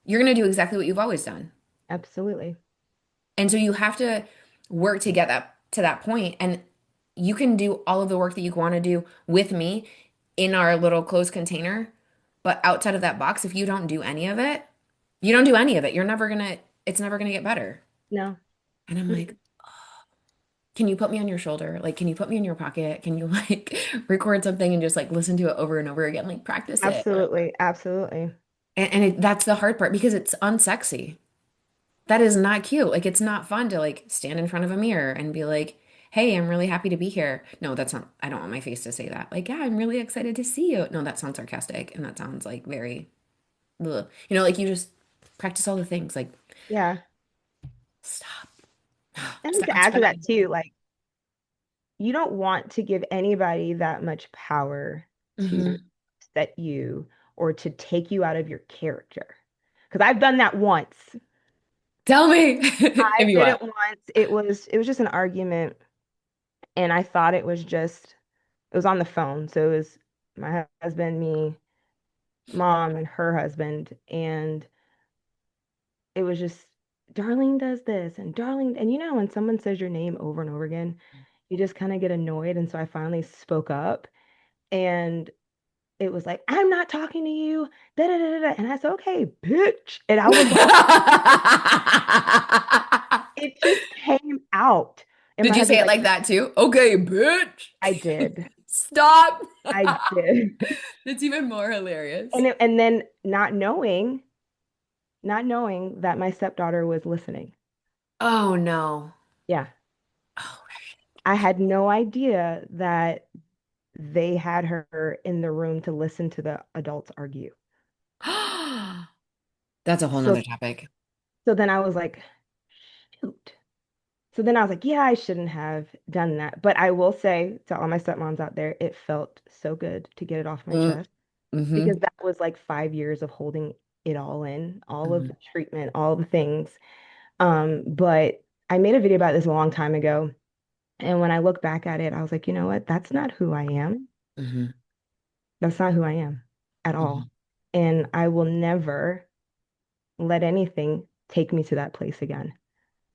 you're going to do exactly what you've always done. Absolutely. And so you have to work to get that to that point. And you can do all of the work that you want to do with me in our little closed container. But outside of that box, if you don't do any of it, you don't do any of it. It's never gonna get better. No. And I'm like, can you put me on your shoulder? Like, can you put me in your pocket? Can you like record something and just like listen to it over and over again? Like practice it. Absolutely. Absolutely. That's the hard part because it's unsexy. That is not cute. Like, it's not fun to like stand in front of a mirror and be like, hey, I'm really happy to be here. No, that's not, I don't want my face to say that. Like, yeah, I'm really excited to see you. No, that sounds sarcastic and that sounds like very, ugh. Like you just practice all the things. Like, Yeah. stop, And to stop add to that expecting. too, like you don't want to give anybody that much power to Hmm. set you or to take you out of your character. Because I've done that once. Tell me. I Give me did what? it once. It was just an argument, and I thought it was on the phone. So it was my husband, me, mom, and her husband, and it was just Darlene does this and Darlene, and when someone says your name over and over again, you just kind of get annoyed. And so I finally spoke up, and it was like, I'm not talking to you. Da, da, da, da, da. And I said, okay, bitch. And I was like, it just came out. And Did my you say husband's it like, like that too? Okay, bitch. I did. Stop. I did. That's even more hilarious. And then not knowing that my stepdaughter was listening. Oh no. Yeah. Oh. I had no idea that they had her in the room to listen to the adults argue. That's a whole So nother topic. so then I was like, shoot. So then I was like, yeah, I shouldn't have done that. But I will say to all my stepmoms out there, it felt so good to get it off my Mm, chest because mm-hmm, that was like 5 years of holding it all in, all of mm-hmm, the treatment, all the things. But I made a video about this a long time ago. And when I look back at it, I was like, you know what? That's not who I am. mm-hmm, That's not who I am at mm-hmm, all. And I will never let anything take me to that place again.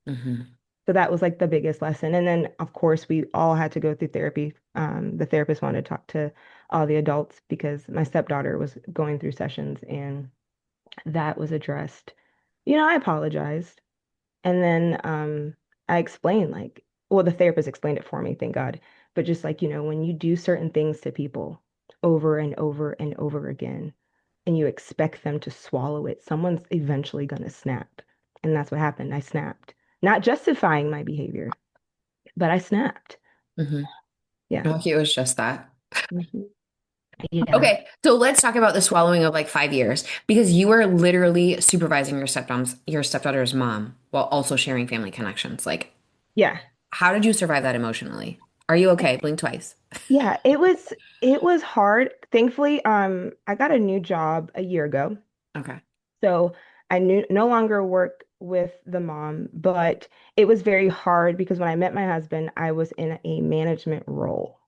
mm-hmm, So that was like the biggest lesson. And then, of course, we all had to go through therapy. The therapist wanted to talk to all the adults because my stepdaughter was going through sessions and that was addressed. I apologized. And then I explained, like, well, the therapist explained it for me, thank God. But just like, when you do certain things to people over and over and over again, and you expect them to swallow it, someone's eventually going to snap. And that's what happened. I snapped, not justifying my behavior, but I snapped. mm-hmm. Yeah. Okay, it was just that. Mhm. Yeah. Okay, so let's talk about the swallowing of like 5 years because you were literally supervising your stepdaughter's mom while also sharing family connections. Like, Yeah. how did you survive that emotionally? Are you okay? Blink twice. Yeah. It was hard. Thankfully, I got a new job a year ago. Okay. So I knew no longer work with the mom, but it was very hard because when I met my husband, I was in a management role.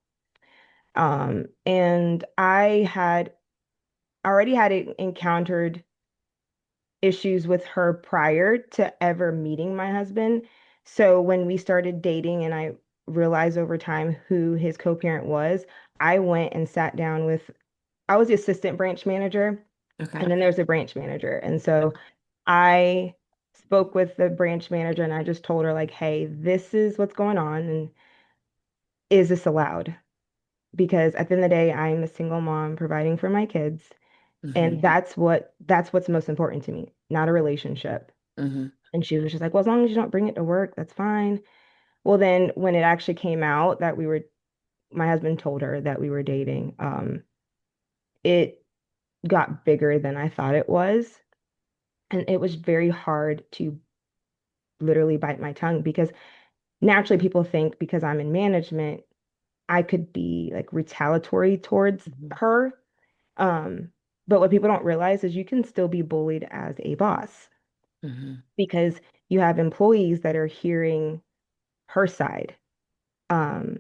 And I had already encountered issues with her prior to ever meeting my husband. So when we started dating and I realized over time who his co-parent was, I went and sat down with, I was the assistant branch manager, Okay. and then there's a branch manager. And so I spoke with the branch manager and I just told her, like, hey, this is what's going on. And is this allowed? Because at the end of the day, I'm a single mom providing for my kids. Mm-hmm, And that's what's most important to me, not a relationship. mm-hmm, And she was just like, well, as long as you don't bring it to work, that's fine. Well, then when it actually came out that my husband told her that we were dating, it got bigger than I thought it was. And it was very hard to literally bite my tongue because naturally people think because I'm in management, I could be like retaliatory towards Mhm. her. Um, but what people don't realize is you can still be bullied as a boss Mhm. because you have employees that are hearing her side. Um,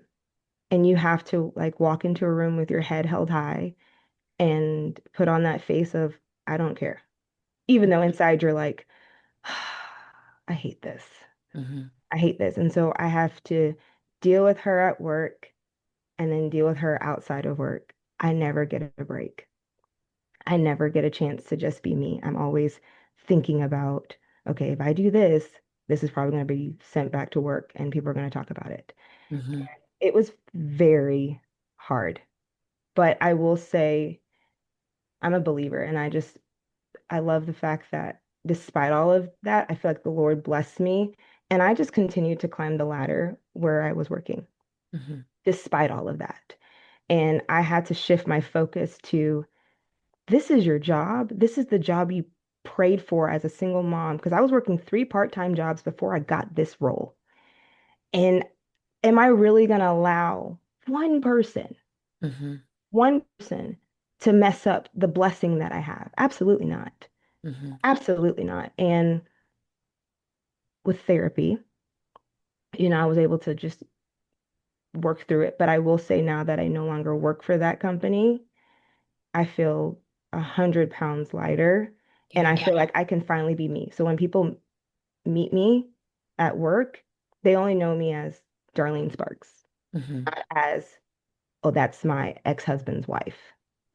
and you have to like walk into a room with your head held high and put on that face of, I don't care. Even though inside you're like, I hate this. Mhm. I hate this. And so I have to deal with her at work and then deal with her outside of work. I never get a break. I never get a chance to just be me. I'm always thinking about, okay, if I do this, this is probably going to be sent back to work and people are going to talk about it. Mhm. It was very hard. But I will say I'm a believer and I love the fact that despite all of that, I feel like the Lord blessed me and I just continued to climb the ladder where I was working Mhm. despite all of that. And I had to shift my focus to this is your job. This is the job you prayed for as a single mom. Because I was working three part-time jobs before I got this role. And am I really going to allow one person, Mhm. one person to mess up the blessing that I have? Absolutely not. Mhm. Absolutely not. And with therapy, I was able to just work through it. But I will say now that I no longer work for that company, I feel 100 pounds lighter. And Yeah. I feel like I can finally be me. So when people meet me at work, they only know me as Darlene Sparks, Mhm. not as, oh, that's my ex-husband's wife.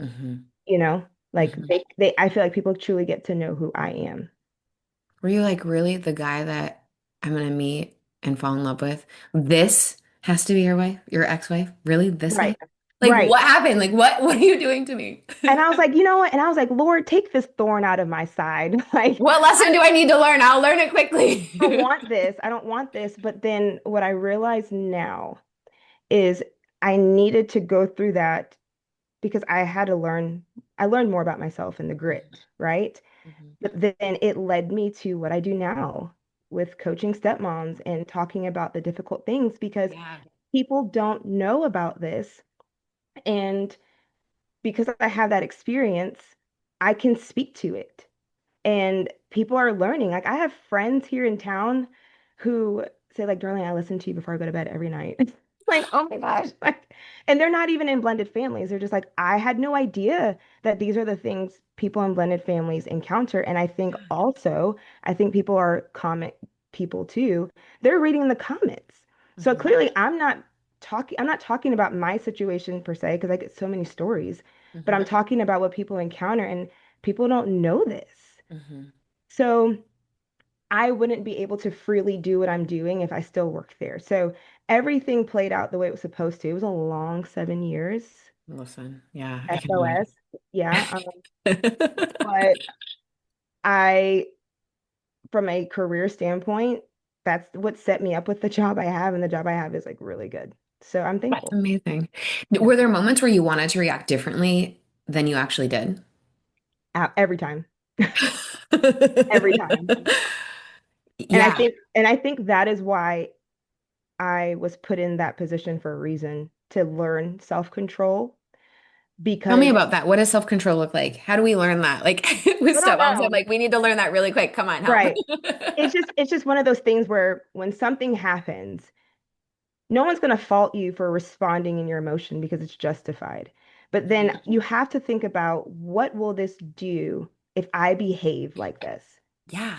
Mhm. You know, like Mhm. I feel like people truly get to know who I am. Were you like really the guy that I'm gonna meet and fall in love with? This has to be your wife, your ex-wife? Really? This guy? Right. Like Right. what happened? Like what are you doing to me? And I was like, you know what? And I was like, Lord, take this thorn out of my side. Like, What lesson do I need to learn? I'll learn it I don't quickly. want this. I don't want this. But then what I realize now is I needed to go through that because I learned more about myself and the grit, right? Mhm. But then it led me to what I do now with coaching stepmoms and talking about the difficult things because Yeah. people don't know about this. And because I have that experience, I can speak to it. And people are learning. Like I have friends here in town who say, like, Darlene, I listen to you before I go to bed every night. Like, oh my gosh. Like, and they're not even in blended families. They're just like, I had no idea that these are the things people in blended families encounter. And I think also, I think people are comment people too. They're reading the comments. So Mhm. clearly I'm not talking about my situation per se, because I get so many stories, but I'm Mhm. talking about what people encounter and people don't know this. Mhm. So I wouldn't be able to freely do what I'm doing if I still worked there. So everything played out the way it was supposed to. It was a long 7 years. Listen, yeah, I can SOS. Yeah. But I, from a career standpoint, that's what set me up with the job I have. And the job I have is like really good. So I'm That's thankful. amazing. Yeah. Were there moments where you wanted to react differently than you actually did? Every time. Every time. Yeah. And I think that is why I was put in that position for a reason to learn self-control Tell me because about that. What does self-control look like? How do we learn that? Like with I don't stepmoms, I'm know. like, we need to learn that really quick. Come on, help. Right. It's just one of those things where when something happens, no one's going to fault you for responding in your emotion because it's justified. But then you have to think about what will this do if I behave like this? Yeah.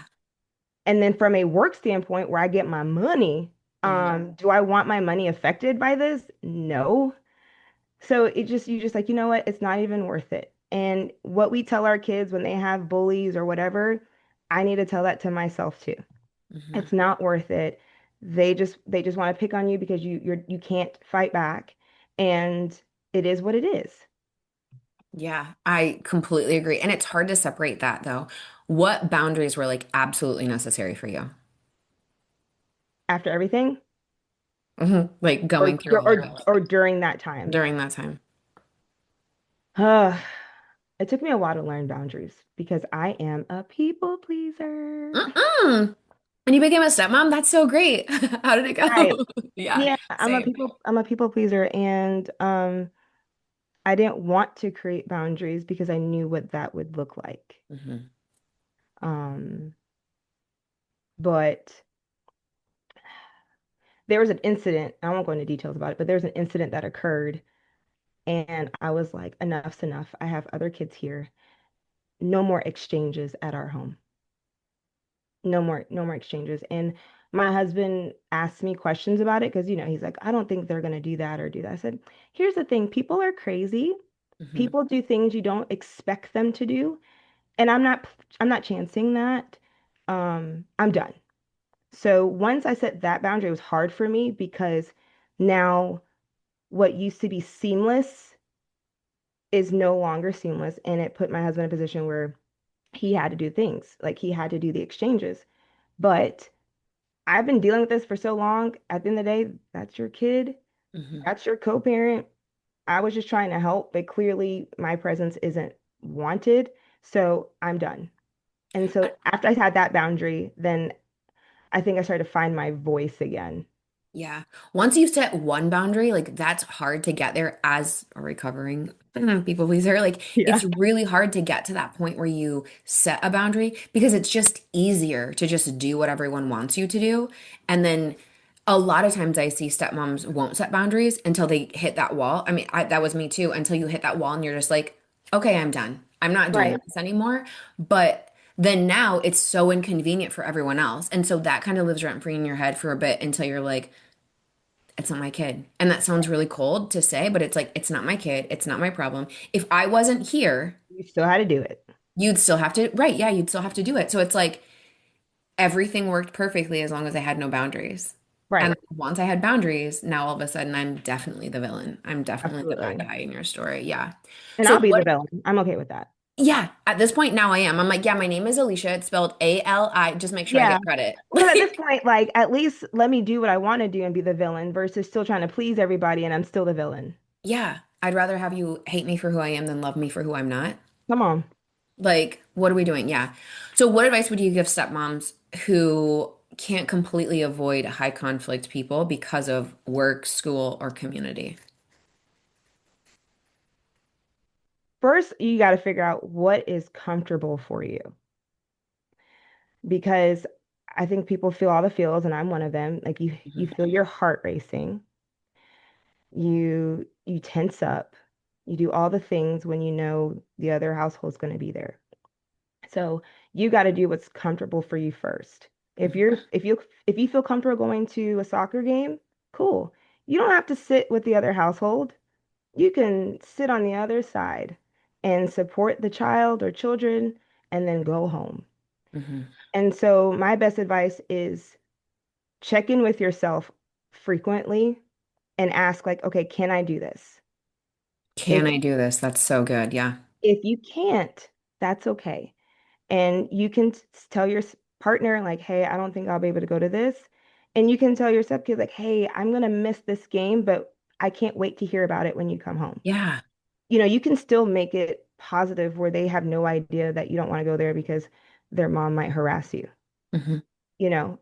And then from a work standpoint where I get my money, Mhm. do I want my money affected by this? No. So you just like, you know what? It's not even worth it. And what we tell our kids when they have bullies or whatever, I need to tell that to myself too. Mhm. It's not worth it. They just want to pick on you because you can't fight back. And it is what it is. Yeah, I completely agree. And it's hard to separate that though. What boundaries were like absolutely necessary for you? After everything Like going through all of this or during that time. during that time. It took me a while to learn boundaries because I am a people pleaser. Mm-mm. And you became a stepmom? That's so great. How did it Right. go? Yeah, Yeah, same. I'm a people pleaser and I didn't want to create boundaries because I knew what that would look like. Hmm. Um, but there was an incident, I won't go into details about it, but there was an incident that occurred and I was like, enough's enough. I have other kids here. No more exchanges at our home. No more exchanges. And my husband asked me questions about it because, he's like, I don't think they're going to do that or do that. I said, here's the thing, people are crazy. Hmm. People do things you don't expect them to do. And I'm not chancing that. I'm done. So once I set that boundary, it was hard for me because now what used to be seamless is no longer seamless. And it put my husband in a position where he had to do things, like he had to do the exchanges. But I've been dealing with this for so long. At the end of the day, that's your kid, Hmm. that's your co-parent. I was just trying to help, but clearly my presence isn't wanted. So I'm done. And so after I had that boundary, then I think I started to find my voice again. Yeah. Once you set one boundary, like that's hard to get there as a recovering people pleaser. Like Yeah. it's really hard to get to that point where you set a boundary because it's just easier to just do what everyone wants you to do. And then a lot of times I see stepmoms won't set boundaries until they hit that wall. I mean, that was me too, until you hit that wall and you're just like, okay, I'm done. I'm not doing Right. this anymore. But then now it's so inconvenient for everyone else. And so that kind of lives rent free in your head for a bit until you're like, it's not my kid. And that sounds really cold to say, but it's like, it's not my kid. It's not my problem. If I wasn't here, You still had to do it. you'd still have to, right? Yeah, you'd still have to do it. So it's like everything worked perfectly as long as I had no boundaries. And Right. once I had boundaries, now all of a sudden I'm definitely the villain. I'm definitely the bad Absolutely. guy in your story. Yeah. And So I'll be what, the villain. I'm okay with that. yeah, at this point now I am. I'm like, yeah, my name is Alicia. It's spelled Ali. Just make sure I Yeah. get credit. Because at this Like, point, like, at least let me do what I want to do and be the villain versus still trying to please everybody and I'm still the villain. yeah, I'd rather have you hate me for who I am than love me for who I'm not. Come on. Like, what are we doing? Yeah. So, what advice would you give stepmoms who can't completely avoid high conflict people because of work, school, or community? First, you got to figure out what is comfortable for you because I think people feel all the feels and I'm one of them. Like you Mhm. feel your heart racing. You tense up. You do all the things when you know the other household's going to be there. So you got to do what's comfortable for you first. If you feel comfortable going to a soccer game, cool. You don't have to sit with the other household. You can sit on the other side and support the child or children and then go home. Mhm. And so my best advice is check in with yourself frequently and ask like, okay, can I do this? Can If I do this? That's so good. Yeah. if you can't, that's okay. And you can tell your partner like, hey, I don't think I'll be able to go to this. And you can tell your stepkid like, hey, I'm gonna miss this game, but I can't wait to hear about it when you come home. Yeah. You can still make it positive where they have no idea that you don't want to go there because their mom might harass you. Hmm. You know,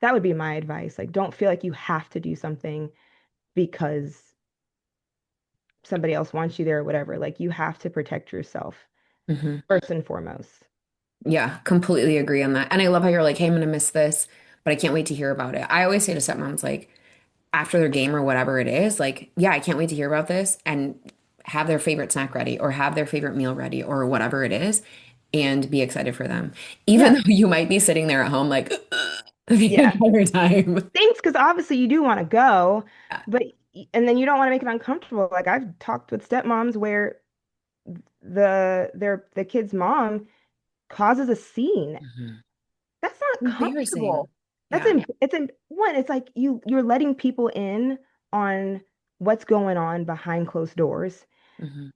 that would be my advice. Like, don't feel like you have to do something because somebody else wants you there or whatever. Like, you have to protect yourself Hmm. first and foremost. Yeah. Completely agree on that. And I love how you're like, hey, I'm going to miss this, but I can't wait to hear about it. I always say to stepmoms, like, after their game or whatever it is, like, yeah, I can't wait to hear about this and have their favorite snack ready or have their favorite meal ready or whatever it is and be excited for them. Even Yeah. though you might be sitting there at home like the Yeah. entire time. Thanks, because obviously you do want to go, Yeah. but and then you don't want to make it uncomfortable. Like I've talked with stepmoms where the kid's mom causes a scene. Mhm. That's not Embarrassing. comfortable. Yeah. It's in one, it's like you're letting people in on what's going on behind closed doors. Hmm.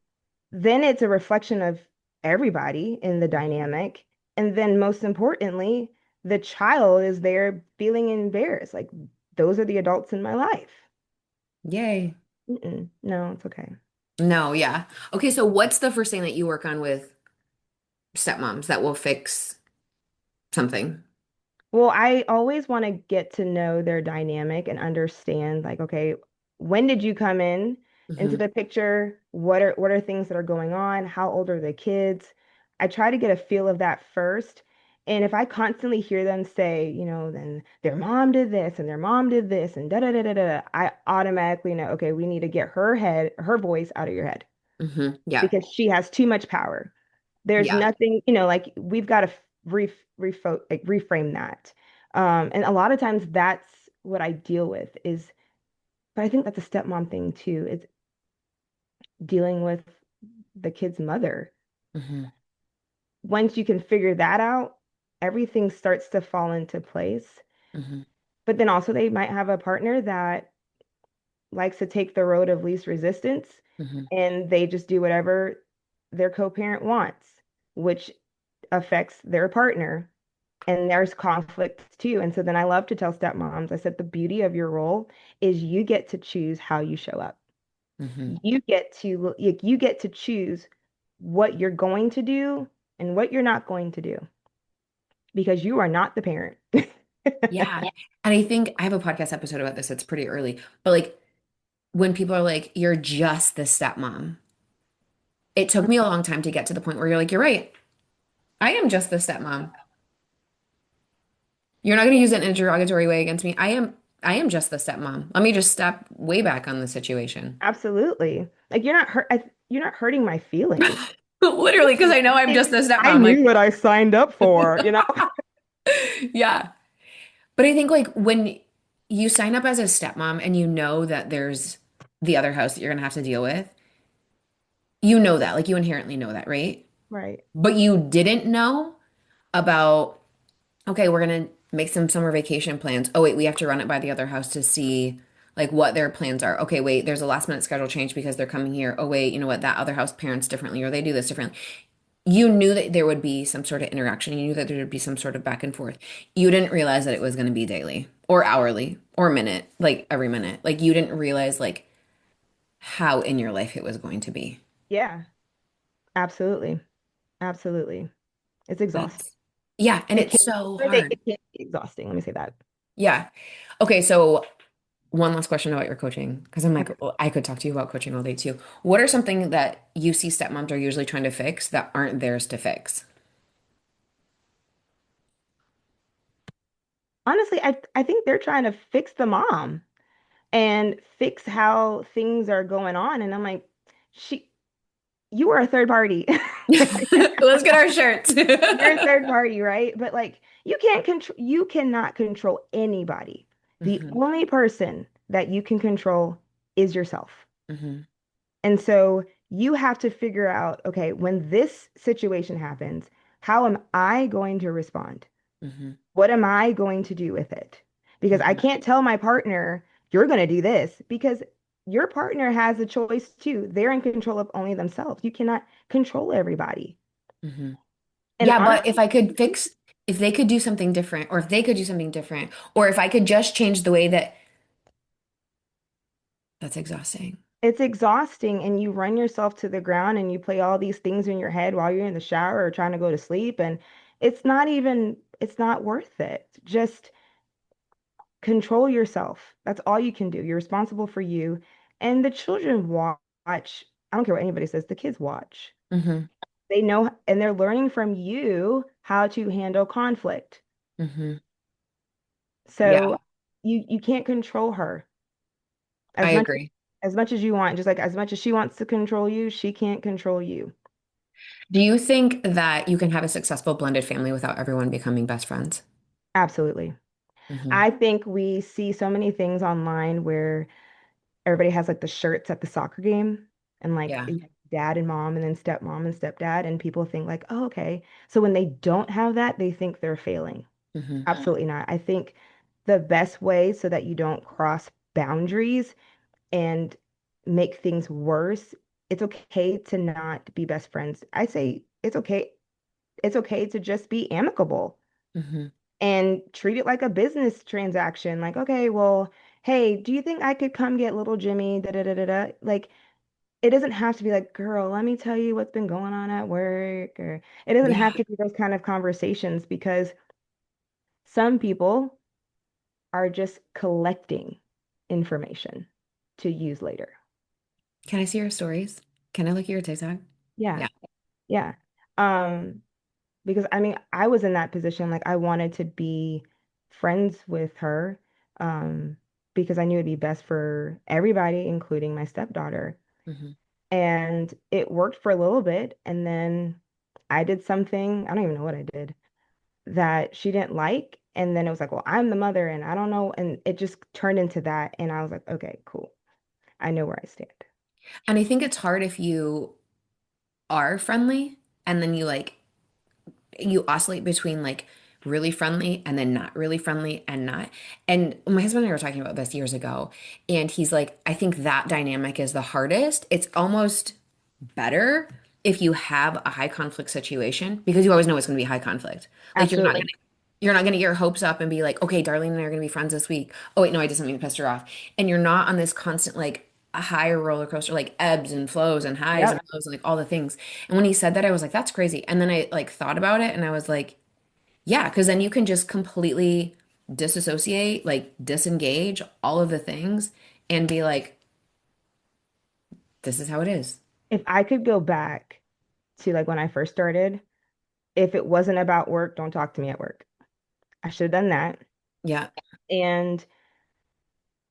Then it's a reflection of everybody in the dynamic. And then most importantly, the child is there feeling embarrassed. Like those are the adults in my life. Yay. Mm-mm. No, it's okay. No, yeah. Okay, so what's the first thing that you work on with stepmoms that will fix something? Well, I always want to get to know their dynamic and understand, like, okay, when did you come in into Hmm. the picture? What are things that are going on? How old are the kids? I try to get a feel of that first. And if I constantly hear them say, then their mom did this and their mom did this and da da da da da, I automatically know, okay, we need to get her voice out of your head Yeah. because she has too much power. There's Yeah. nothing, like we've got to reframe that. And a lot of times that's what I deal with is, but I think that's a stepmom thing too. It's dealing with the kid's mother. Hmm. Once you can figure that out, everything starts to fall into place. Hmm. But then also they might have a partner that likes to take the road of least resistance Hmm. and they just do whatever their co-parent wants, which affects their partner. And there's conflict too. And so then I love to tell stepmoms, I said, the beauty of your role is you get to choose how you show up. Hmm. You get to choose what you're going to do and what you're not going to do because you are not the parent. Yeah. And I think I have a podcast episode about this. It's pretty early, but like when people are like, you're just the stepmom, it took me a long time to get to the point where you're like, you're right. I am just the stepmom. You're not going to use it in a derogatory way against me. I am just the stepmom. Let me just step way back on the situation. Absolutely. Like you're not hurting my feelings. Literally, because I know I'm just the I stepmom. knew Like, what I signed up for. yeah. But I think like when you sign up as a stepmom and you know that there's the other house that you're going to have to deal with, you know that, like you inherently know that, right? Right. But you didn't know about, okay, we're going to make some summer vacation plans. Oh, wait, we have to run it by the other house to see like what their plans are. Okay, wait, there's a last minute schedule change because they're coming here. Oh, wait, you know what? That other house parents differently or they do this differently. You knew that there would be some sort of interaction. You knew that there would be some sort of back and forth. You didn't realize that it was going to be daily or hourly or minute, like every minute. Like you didn't realize like how in your life it was going to be. Yeah, absolutely. Absolutely. It's exhausting. That's yeah, and It it's can, so it hard. can be exhausting. Let me say that. Yeah. Okay, so one last question about your coaching, because I'm like, Okay. well, I could talk to you about coaching all day too. What are something that you see stepmoms are usually trying to fix that aren't theirs to fix? Honestly, I think they're trying to fix the mom and fix how things are going on. And I'm like, she, you are a third party. Let's get our shirts. You're a third party, right? But like, you cannot control anybody. The Hmm. only person that you can control is yourself. Hmm. And so you have to figure out, okay, when this situation happens, how am I going to respond? Hmm. What am I going to do with it? Because I Hmm. can't tell my partner, you're going to do this because your partner has a choice too. They're in control of only themselves. You cannot control everybody. Hmm. And Yeah, but if honestly, I could fix, if they could do something different, or if they could do something different, or if I could just change the way that that's exhausting. it's exhausting and you run yourself to the ground and you play all these things in your head while you're in the shower or trying to go to sleep. And it's not worth it. Just control yourself. That's all you can do. You're responsible for you. And the children watch. I don't care what anybody says, the kids watch. Hmm. They know and they're learning from you how to handle conflict. Hmm. So Yeah, you can't control her I as much agree. as much as you want. Just like as much as she wants to control you, she can't control you. Do you think that you can have a successful blended family without everyone becoming best friends? Absolutely. Hmm. I think we see so many things online where everybody has like the shirts at the soccer game and like Yeah. dad and mom and then stepmom and stepdad and people think like, oh, okay. So when they don't have that, they think they're failing. Hmm. Absolutely not. I think the best way so that you don't cross boundaries and make things worse, it's okay to not be best friends. I say it's okay. It's okay to just be amicable Hmm. and treat it like a business transaction. Like, okay, well, hey, do you think I could come get little Jimmy? Da da da da da. Like, it doesn't have to be like, girl, let me tell you what's been going on at work, or it doesn't Yeah. have to be those kind of conversations because some people are just collecting information to use later. Can I see your stories? Can I look at your TikTok? Yeah. Yeah. Yeah. Um, because I mean, I was in that position. Like I wanted to be friends with her, um, because I knew it'd be best for everybody, including my stepdaughter. Hmm. And it worked for a little bit. And then I did something, I don't even know what I did, that she didn't like. And then it was like, well, I'm the mother and I don't know. And it just turned into that. And I was like, okay, cool. I know where I stand. And I think it's hard if you are friendly and then you oscillate between like really friendly and then not really friendly and not. And my husband and I were talking about this years ago, and he's like, I think that dynamic is the hardest. It's almost better if you have a high conflict situation because you always know it's going to be high conflict. Like Absolutely. you're not going to get your hopes up and be like, okay, Darlene and I are going to be friends this week. Oh wait, no, I did something to piss her off. And you're not on this constant like a high roller coaster, like ebbs and flows and highs and Yep. lows and like all the things. And when he said that, I was like, that's crazy. And then I like thought about it and I was like, yeah, because then you can just completely disassociate, like disengage all of the things and be like, this is how it is. If I could go back to like when I first started, if it wasn't about work, don't talk to me at work. I should have done that. Yeah. And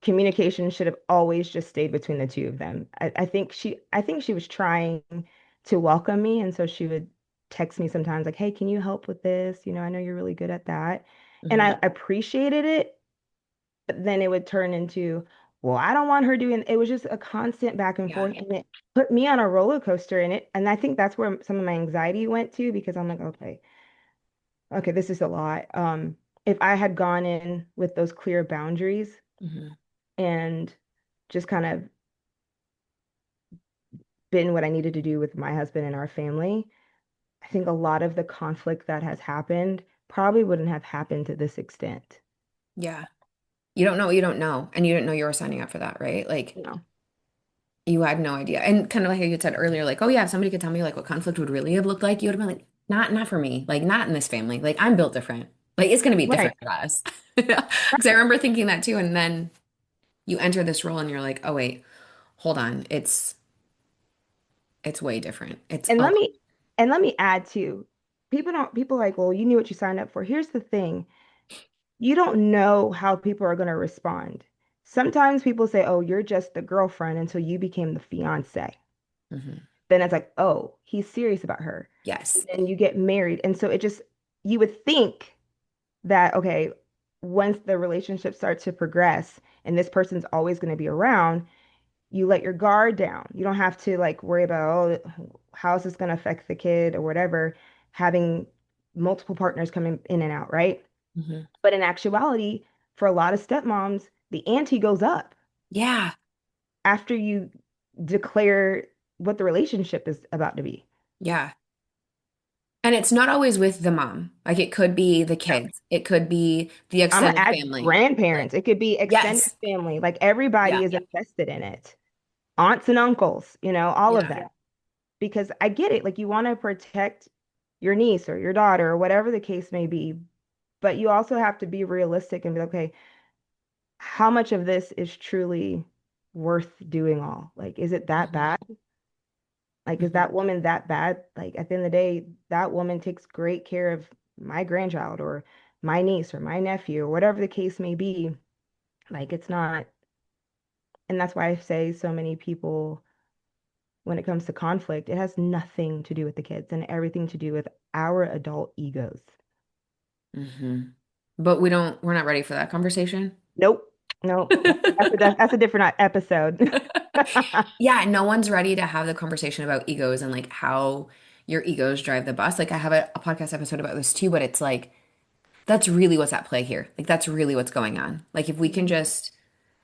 communication should have always just stayed between the two of them. I think she was trying to welcome me, and so she would text me sometimes like, "Hey, can you help with this? I know you're really good at that." And Hmm. I appreciated it, but then it would turn into, well, I don't want her doing it was just a constant back and Yeah. forth, and it put me on a roller coaster in it. And I think that's where some of my anxiety went to because I'm like, okay, this is a lot. If I had gone in with those clear boundaries Hmm. and just kind of been what I needed to do with my husband and our family, I think a lot of the conflict that has happened probably wouldn't have happened to this extent. Yeah. You don't know what you don't know. And you didn't know you were signing up for that, right? Like You know, you had no idea. And kind of like how you said earlier, like, oh yeah, if somebody could tell me like what conflict would really have looked like, you would have been like, not for me. Like not in this family. Like I'm built different. Like it's gonna be right. different for us. Because I remember thinking that too. And then you enter this role and you're like, oh wait, hold on. It's way different. It's And a let lot. me and let me add too. People like, well, you knew what you signed up for. Here's the thing. You don't know how people are going to respond. Sometimes people say, "Oh, you're just the girlfriend until you became the fiance." Hmm. Then it's like, "Oh, he's serious about her." Yes. And you get married. And so it just you would think that okay, once the relationship starts to progress and this person's always going to be around, you let your guard down. You don't have to like worry about, oh, how is this going to affect the kid or whatever, having multiple partners coming in and out, right? Hmm. But in actuality, for a lot of stepmoms, the ante goes up Yeah. after you declare what the relationship is about to be. Yeah. And it's not always with the mom. Like it could be the Yeah. kids. It could be the I'm gonna extended add family. Like, grandparents. It could be extended yes. family. Like everybody Yeah. is invested in it. Aunts and uncles, all of Yeah. that. Because I get it. Like you want to protect your niece or your daughter or whatever the case may be, but you also have to be realistic and be like, okay, how much of this is truly worth doing all? Like, is it that Hmm. bad? Like, is Hmm. that woman that bad? Like, at the end of the day, that woman takes great care of my grandchild or my niece or my nephew or whatever the case may be. Like, it's not, and that's why I say so many people, when it comes to conflict, it has nothing to do with the kids and everything to do with our adult egos. Hmm. But we're not ready for that conversation. Nope. Nope. That's a different episode. Yeah, no one's ready to have the conversation about egos and like how your egos drive the bus. Like I have a podcast episode about this too, but it's like that's really what's at play here. Like that's really what's going on. Like if we can just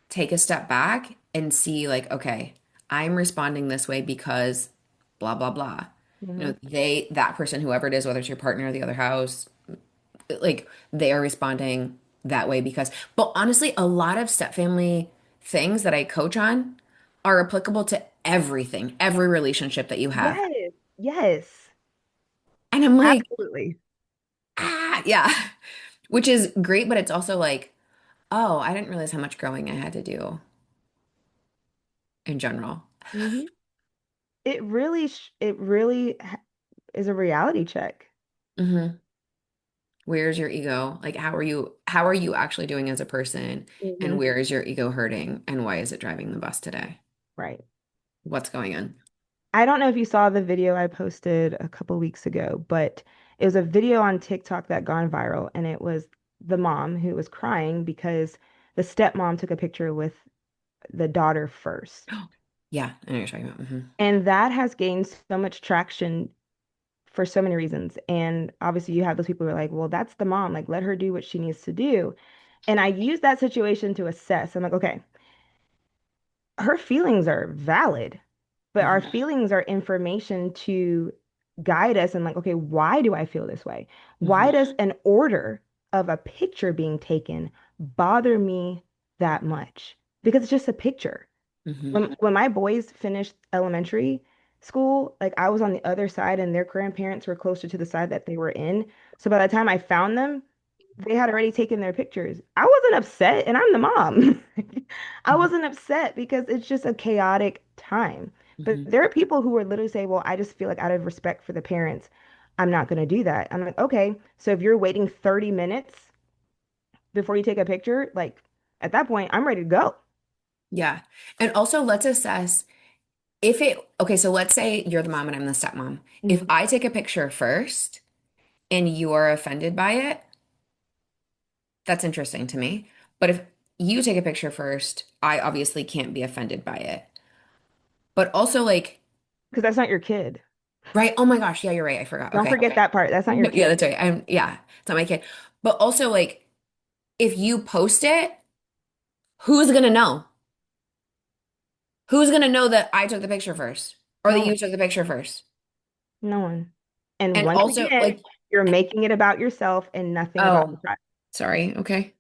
take a step back and see like, okay, I'm responding this way because blah blah blah. Mhm. That person, whoever it is, whether it's your partner or the other house, like they are responding that way because but honestly, a lot of step family things that I coach on are applicable to everything, every relationship that you have. Yes. Yes. And I'm like, Absolutely. yeah, which is great, but it's also like, oh, I didn't realize how much growing I had to do in general. hmm it really is a reality check. Hmm. Where's your ego? Like, how are you actually doing as a person? And hmm where is your ego hurting? And why is it driving the bus today? Right. What's going on? I don't know if you saw the video I posted a couple weeks ago, but it was a video on TikTok that gone viral, and it was the mom who was crying because the stepmom took a picture with the daughter first. Yeah, I know what you're talking about. And that has gained so much traction for so many reasons. And obviously, you have those people who are like, well, that's the mom. Like, let her do what she needs to do. And I use that situation to assess. I'm like, okay, her feelings are valid, but our Hmm. feelings are information to guide us and like, okay, why do I feel this way? Why Hmm. does an order of a picture being taken bother me that much? Because it's just a picture. Hmm. When my boys finished elementary school, like I was on the other side and their grandparents were closer to the side that they were in. So by the time I found them, they had already taken their pictures. I wasn't upset, and I'm the mom. I Hmm. wasn't upset because it's just a chaotic time. But Hmm. there are people who are literally say, well, I just feel like out of respect for the parents, I'm not going to do that. I'm like, okay, so if you're waiting 30 minutes before you take a picture, like at that point, I'm ready to go. Yeah. And also let's assess okay, so let's say you're the mom and I'm the stepmom. If Mhm. I take a picture first and you are offended by it, that's interesting to me. But if you take a picture first, I obviously can't be offended by it. But also, like, Because that's not your kid. right? Oh my gosh, yeah, you're right. I forgot. Don't Okay. forget that part. That's not your Yeah, kid. that's right. Yeah, it's not my kid. But also, like, if you post it, who's gonna know? Who's gonna know that I took the picture first or that No one. you took the picture first? No one. And And once also, again, like, you're making it about yourself and nothing about the oh, child. sorry. Okay.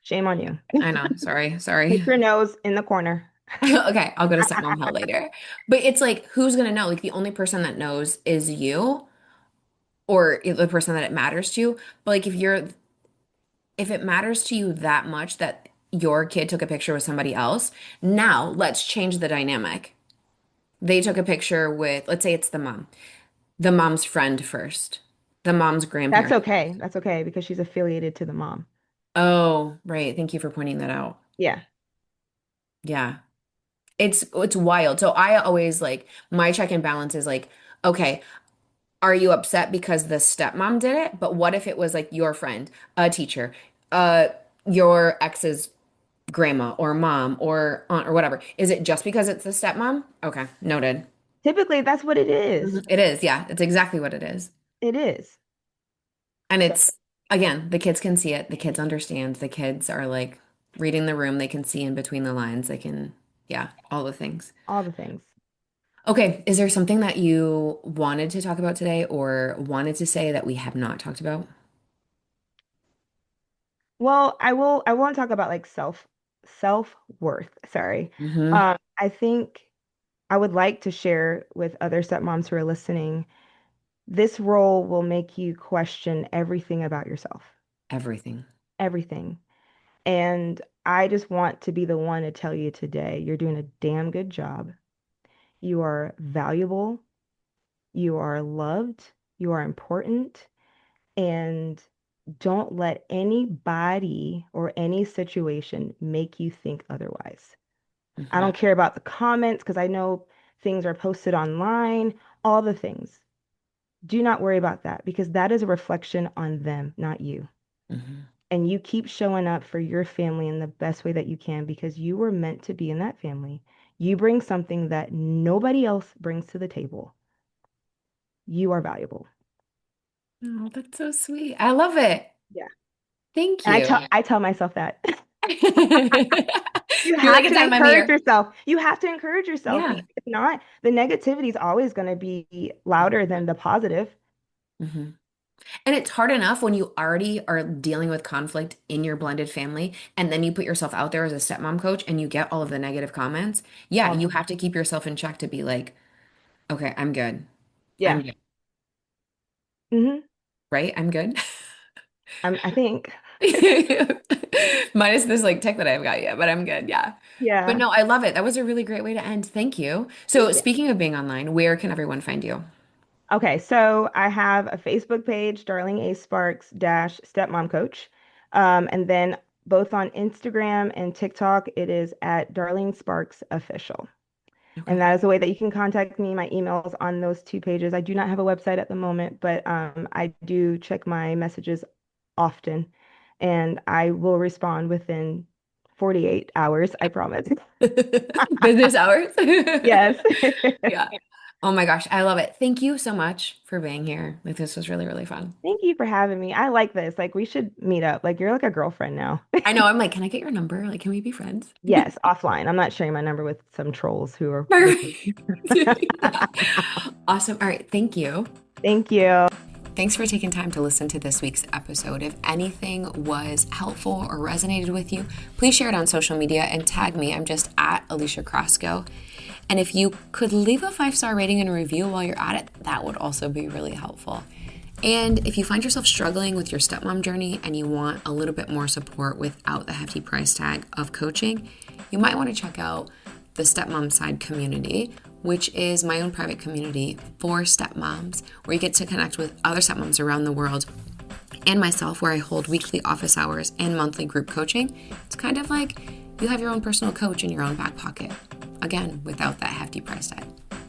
Shame on you. I know. Sorry. Sorry. Pick your nose in the corner. Okay, I'll go to stepmom hell later. But it's like, who's gonna know? Like, the only person that knows is you or the person that it matters to. But like, if it matters to you that much that your kid took a picture with somebody else, now let's change the dynamic. They took a picture with, let's say it's the mom's friend first, the mom's That's grandparent. okay. That's okay because she's affiliated to the mom. Oh, right. Thank you for pointing that out. Yeah. Yeah. It's wild. So I always like my check and balance is like, okay, are you upset because the stepmom did it? But what if it was like your friend, a teacher, uh, your ex's grandma or mom or aunt or whatever? Is it just because it's the stepmom? Okay, noted. Typically, that's what it is. Mhm. It is, yeah. It's exactly what it is. It is. And So, it's again, the kids can see it, the kids understand, the kids are like reading the room, they can see in between the lines, they can, yeah, all the things. all the things. Okay, is there something that you wanted to talk about today or wanted to say that we have not talked about? Well, I want to talk about like self-worth. Sorry. Hmm. I think I would like to share with other stepmoms who are listening, this role will make you question everything about yourself. Everything. Everything. And I just want to be the one to tell you today, you're doing a damn good job. You are valuable. You are loved. You are important. And don't let anybody or any situation make you think otherwise. I Hmm. don't care about the comments because I know things are posted online, all the things. Do not worry about that because that is a reflection on them, not you. Hmm. And you keep showing up for your family in the best way that you can because you were meant to be in that family. You bring something that nobody else brings to the table. You are valuable. Oh, that's so sweet. I love it. Yeah. Thank And I you. tell myself that. You You're like have a to time I'm encourage here. yourself. You have to encourage yourself Yeah. because if not, the negativity is always going to be louder than the positive. Hmm. And it's hard enough when you already are dealing with conflict in your blended family, and then you put yourself out there as a stepmom coach and you get all of the negative comments. Yeah, Oh, you have to keep yourself in check to be like, okay, I'm good. I'm yeah. good. Hmm. Right? I'm good. I think. Minus this like tick that I've got yet, but I'm good. Yeah. But Yeah. no, I love it. That was a really great way to end. Thank you. So, Thank you. speaking of being online, where can everyone find you? Okay, so I have a Facebook page, Darlene A. Sparks dash stepmom coach. And then both on Instagram and TikTok, it is at Darlene Sparks Official. And Okay. that is the way that you can contact me. My email's on those two pages. I do not have a website at the moment, but I do check my messages often, and I will respond within 48 hours, I promise. Business hours? Yes. Yeah. Oh my gosh, I love it. Thank you so much for being here. Like this was really, really fun. Thank you for having me. I like this. Like, we should meet up. Like, you're like a girlfriend now. I know, I'm like, can I get your number? Like, can we be friends? Yes, offline. I'm not sharing my number with some trolls who are listening. Perfect. Yeah. Awesome. All right. Thank you. Thank you. Thanks for taking time to listen to this week's episode. If anything was helpful or resonated with you, please share it on social media and tag me. I'm just at Alicia Krasko. And if you could leave a 5-star rating and a review while you're at it, that would also be really helpful. And if you find yourself struggling with your stepmom journey and you want a little bit more support without the hefty price tag of coaching, you might want to check out the Stepmom Side community, which is my own private community for stepmoms, where you get to connect with other stepmoms around the world and myself, where I hold weekly office hours and monthly group coaching. It's kind of like you have your own personal coach in your own back pocket. Again, without that hefty price tag.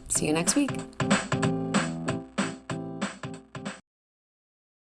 See you next week.